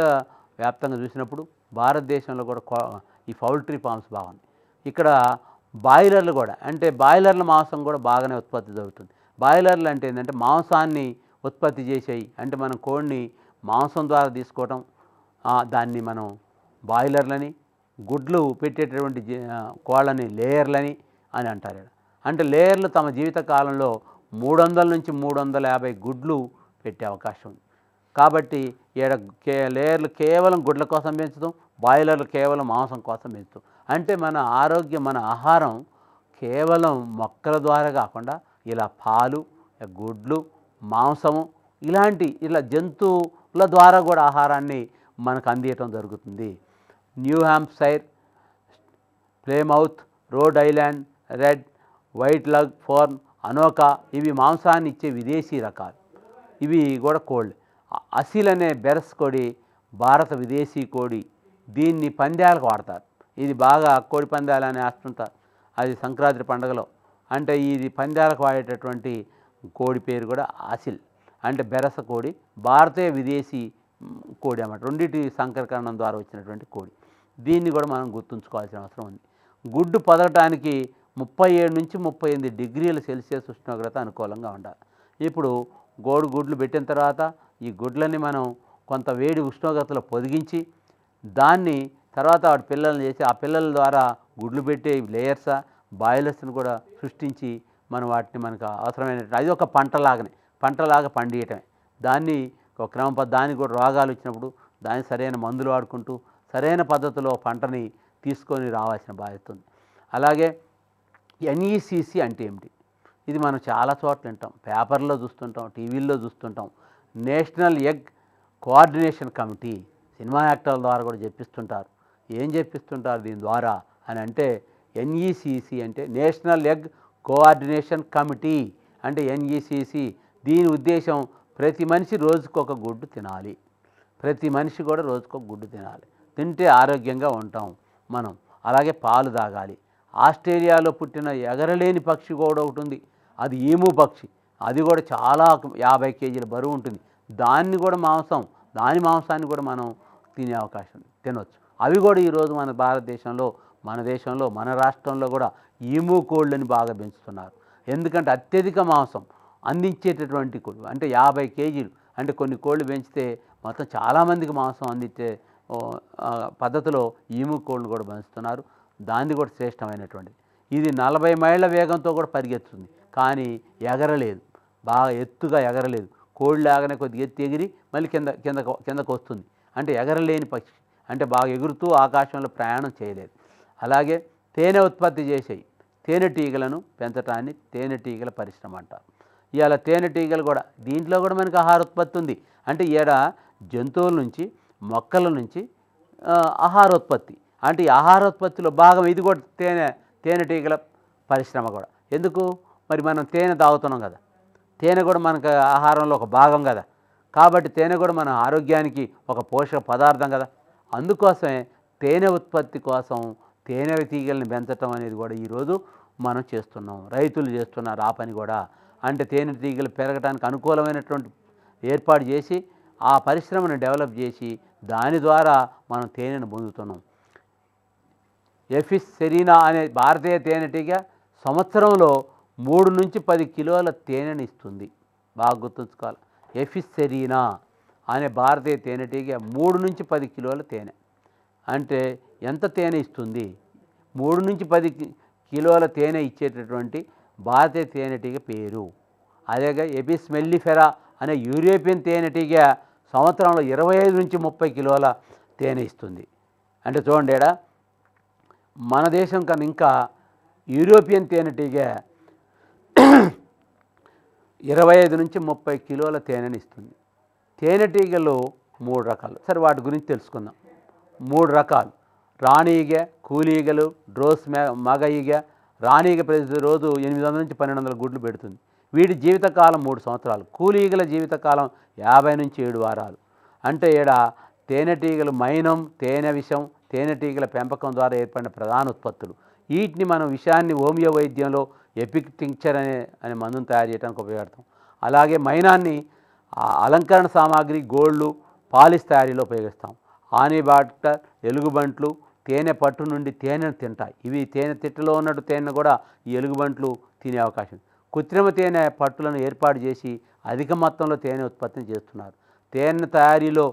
వ్యాప్తంగా చూసినప్పుడు భారతదేశంలో కూడా ఈ పౌల్ట్రీ ఫార్మ్స్ బాగుంది. ఇక్కడ బాయిలర్లు కూడా, అంటే బాయిలర్ల మాంసం కూడా బాగానే ఉత్పత్తి జరుగుతుంది. బాయిలర్లు అంటే ఏంటంటే మాంసాన్ని ఉత్పత్తి చేసేవి. అంటే మనం కోడిని మాంసం ద్వారా తీసుకోవటం, దాన్ని మనం బాయిలర్లని, గుడ్లు పెట్టేటటువంటి కోళ్ళని లేయర్లని అని అంటారు. అంటే లేయర్లు తమ జీవిత కాలంలో 300 నుంచి 350 గుడ్లు పెట్టే అవకాశం ఉంది. కాబట్టి ఈడ లేయర్లు కేవలం గుడ్ల కోసం పెంచుతాం, బాయిలర్లు కేవలం మాంసం కోసం పెంచుతాం. అంటే మన ఆరోగ్యం, మన ఆహారం కేవలం మొక్కల ద్వారా కాకుండా ఇలా పాలు, గుడ్లు, మాంసము ఇలా జంతువుల ద్వారా కూడా ఆహారాన్ని మనకు అందియటం జరుగుతుంది. New Hampshire, Plymouth, Rhode Island Red, white లగ్ ఫోర్న్, అనోకా ఇవి మాంసాన్ని ఇచ్చే విదేశీ రకాలు. ఇవి కూడా కోళ్ళు. అసిల్ అనే బెరస్ కోడి భారత విదేశీ కోడి. దీన్ని పందాలకు వాడతారు. ఇది బాగా కోడి పందాలు అని వేస్తుంటారు. అది సంక్రాంతి పండుగలో. అంటే ఇది పందాలకు వాడేటటువంటి కోడి పేరు కూడా అసిల్, అంటే బెరస కోడి. భారతీయ విదేశీ కోడి అన్నమాట. రెండింటి సంకరీకరణం ద్వారా వచ్చినటువంటి కోడి. దీన్ని కూడా మనం గుర్తుంచుకోవాల్సిన అవసరం ఉంది. గుడ్డు పొదగటానికి 37 నుంచి 38 డిగ్రీల సెల్సియస్ ఉష్ణోగ్రత అనుకూలంగా ఉండాలి. ఇప్పుడు గుడ్లు పెట్టిన తర్వాత ఈ గుడ్లని మనం కొంత వేడి ఉష్ణోగ్రతలో పొదిగించి దాన్ని తర్వాత వాటి పిల్లల్ని చేసి ఆ పిల్లల ద్వారా గుడ్లు పెట్టే లేయర్సా బాయిలర్స్ని కూడా సృష్టించి మనం వాటిని మనకు అవసరమైనటువంటి అది ఒక పంటలాగా పండియటమే. దాన్ని ఒక దానికి కూడా రోగాలు వచ్చినప్పుడు దాన్ని సరైన మందులు వాడుకుంటూ సరైన పద్ధతిలో పంటని తీసుకొని రావాల్సిన బాధ్యత ఉంది. అలాగే ఎన్ఈసిసి అంటే ఏమిటి? ఇది మనం చాలా చోట్ల వింటాం, పేపర్లో చూస్తుంటాం, టీవీల్లో చూస్తుంటాం. National egg coordination committee, cinema యాక్టర్ల ద్వారా కూడా చెప్పిస్తుంటారు. ఏం చెప్పిస్తుంటారు దీని ద్వారా అని అంటే ఎన్ఈసిసి అంటే నేషనల్ ఎగ్ కోఆర్డినేషన్ కమిటీ. అంటే ఎన్ఈసిసి దీని ఉద్దేశం ప్రతి మనిషి రోజుకొక గుడ్డు తినాలి. ప్రతి మనిషి కూడా రోజుకొక గుడ్డు తినాలి. తింటే ఆరోగ్యంగా ఉంటాం మనం. అలాగే పాలు తాగాలి. ఆస్ట్రేలియాలో పుట్టిన ఎగరలేని పక్షి కూడా ఒకటి ఉంది, అది ఈము పక్షి. అది కూడా చాలా 50 కేజీల బరువు ఉంటుంది. దాన్ని కూడా దాని మాంసాన్ని కూడా మనం తినే అవకాశం తినవచ్చు. అవి కూడా ఈరోజు మన భారతదేశంలో, మన దేశంలో, మన రాష్ట్రంలో కూడా ఈము కోళ్ళని బాగా పెంచుతున్నారు. ఎందుకంటే అత్యధిక మాంసం అందించేటటువంటి కోళ్ళు, అంటే 50 కేజీలు. అంటే కొన్ని కోళ్ళు పెంచితే మొత్తం చాలామందికి మాంసం అందించే పద్ధతిలో ఈము కోళ్ళు కూడా పెంచుతున్నారు. దాన్ని కూడా శ్రేష్టమైనటువంటిది. ఇది 40 మైళ్ళ వేగంతో కూడా పరిగెత్తుతుంది, కానీ ఎగరలేదు, బాగా ఎత్తుగా ఎగరలేదు. కోళ్ళు లాగానే కొద్దిగా ఎత్తి ఎగిరి మళ్ళీ కిందకు వస్తుంది. అంటే ఎగరలేని పక్షి, అంటే బాగా ఎగురుతూ ఆకాశంలో ప్రయాణం చేయలేదు. అలాగే తేనె ఉత్పత్తి చేసేవి తేనెటీగలను పెంచడాన్ని తేనెటీగల పరిశ్రమ అంటారు. ఇవాళ తేనెటీగలు కూడా, దీంట్లో కూడా మనకు ఆహార ఉత్పత్తి ఉంది. అంటే ఈడ జంతువుల నుంచి, మొక్కల నుంచి ఆహారోత్పత్తి. అంటే ఈ ఆహారోత్పత్తిలో భాగం ఇది కూడా తేనెటీగల పరిశ్రమ కూడా. ఎందుకు? మరి మనం తేనె తాగుతున్నాం కదా, తేనె కూడా మనకు ఆహారంలో ఒక భాగం కదా. కాబట్టి తేనె కూడా మన ఆరోగ్యానికి ఒక పోషక పదార్థం కదా. అందుకోసమే తేనె ఉత్పత్తి కోసం తేనె తీగల్ని పెంచడం అనేది కూడా ఈరోజు మనం చేస్తున్నాం. రైతులు చేస్తున్నారు ఆ పని కూడా. అంటే తేనె తీగలు పెరగడానికి అనుకూలమైనటువంటి ఏర్పాటు చేసి ఆ పరిశ్రమను డెవలప్ చేసి దాని ద్వారా మనం తేనెను పొందుతున్నాం. ఎఫిస్ సెరీనా అనే భారతీయ తేనెటీగ సంవత్సరంలో 3 నుంచి 10 కిలోల తేనెని ఇస్తుంది. బాగా గుర్తుంచుకోవాలి. ఎఫిస్ సెరీనా అనే భారతీయ తేనెటీగ 3 నుంచి 10 కిలోల తేనె. అంటే ఎంత తేనె ఇస్తుంది? 3 నుంచి 10 కిలోల తేనె ఇచ్చేటటువంటి భారతీయ తేనెటీగ పేరు. అదేగా ఎపిస్ మెల్లిఫెరా అనే యూరోపియన్ తేనెటీగ సంవత్సరంలో 25 నుంచి 30 కిలోల తేనె ఇస్తుంది. అంటే చూడండి, మన దేశం కన్నా ఇంకా యూరోపియన్ తేనెటీగ 25 నుంచి 30 కిలోల తేనెని ఇస్తుంది. తేనెటీగలు 3 రకాలు. సరే వాటి గురించి తెలుసుకుందాం. 3 రకాలు: రాణి ఈగ, కూలి ఈగలు, డ్రోస్ మగ ఈగ. రాణి ఈగ ప్రతిరోజు 800 నుంచి 1200 గుడ్లు పెడుతుంది. వీటి జీవితకాలం 3 సంవత్సరాలు. కూలి ఈగల జీవితకాలం 50 నుంచి 7 వారాలు. అంటే ఈడ తేనెటీగలు మైనం, తేనె విషం, తేనెటీగల పెంపకం ద్వారా ఏర్పడిన ప్రధాన ఉత్పత్తులు. వీటిని మనం విషయాన్ని హోమియో వైద్యంలో ఎపిక్ టింక్చర్ అనే మందును తయారు చేయడానికి ఉపయోగపడతాం. అలాగే మైనాన్ని అలంకరణ సామాగ్రి, గోళ్ళు, పాలిష్ తయారీలో ఉపయోగిస్తాం. ఆనీబాక్టర్, ఎలుగుబంట్లు తేనె పట్టు నుండి తేనెను తింటాయి. ఇవి తేనె తిట్టులో ఉన్నట్టు తేనె కూడా ఈ ఎలుగుబంట్లు తినే అవకాశం. కృత్రిమ తేనె పట్టులను ఏర్పాటు చేసి అధిక మొత్తంలో తేనె ఉత్పత్తిని చేస్తున్నారు. తేనె తయారీలో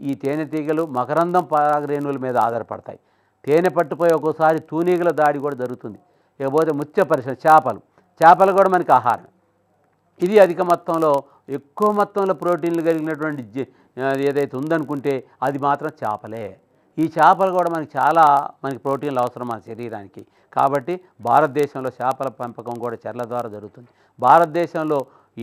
ఈ తేనెటీగలు మకరందం పరాగరేణువుల మీద ఆధారపడతాయి. తేనె పట్టుపై ఒక్కోసారి తూనీగల దాడి కూడా జరుగుతుంది. ఇకపోతే ముత్య పరిశ్రమ, చేపలు కూడా మనకి ఆహారం. ఇది అధిక మొత్తంలో, ఎక్కువ మొత్తంలో ప్రోటీన్లు కలిగినటువంటి ఏదైతే ఉందనుకుంటే అది మాత్రం చేపలే. ఈ చేపలు కూడా మనకి ప్రోటీన్లు అవసరం మన శరీరానికి. కాబట్టి భారతదేశంలో చేపల పెంపకం కూడా చెర్ల ద్వారా జరుగుతుంది. భారతదేశంలో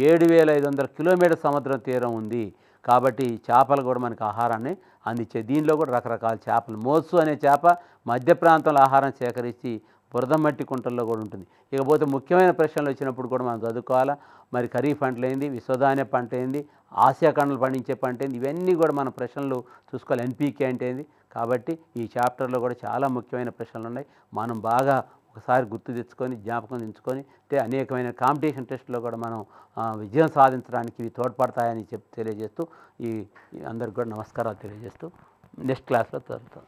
7500 కిలోమీటర్ సముద్ర తీరం ఉంది. కాబట్టి చేపలు కూడా మనకి ఆహారాన్ని అందించే. దీనిలో కూడా రకరకాల చేపలు. మోసు అనే చేప మధ్య ప్రాంతంలో ఆహారం సేకరించి బురద మట్టి కుంటల్లో కూడా ఉంటుంది. ఇకపోతే ముఖ్యమైన ప్రశ్నలు వచ్చినప్పుడు కూడా మనం చదువుకోవాలా. మరి ఖరీఫ్ పంటలు ఏంది, విశ్వధాన్య పంట ఏంది, ఆసియా ఖండాలు పండించే పంట ఏంది, ఇవన్నీ కూడా మన ప్రశ్నలు చూసుకోవాలి. ఎన్పీకే అంటే ఏంది. కాబట్టి ఈ చాప్టర్లో కూడా చాలా ముఖ్యమైన ప్రశ్నలు ఉన్నాయి. మనం బాగా ఒకసారి గుర్తు తెచ్చుకొని, జ్ఞాపకం తెచ్చుకొని, అంటే అనేకమైన కాంపిటీషన్ టెస్ట్లో కూడా మనం విజయం సాధించడానికి ఇవి తోడ్పడతాయని తెలియజేస్తూ అందరికి కూడా నమస్కారాలు తెలియజేస్తూ నెక్స్ట్ క్లాస్లో చదువుతాం.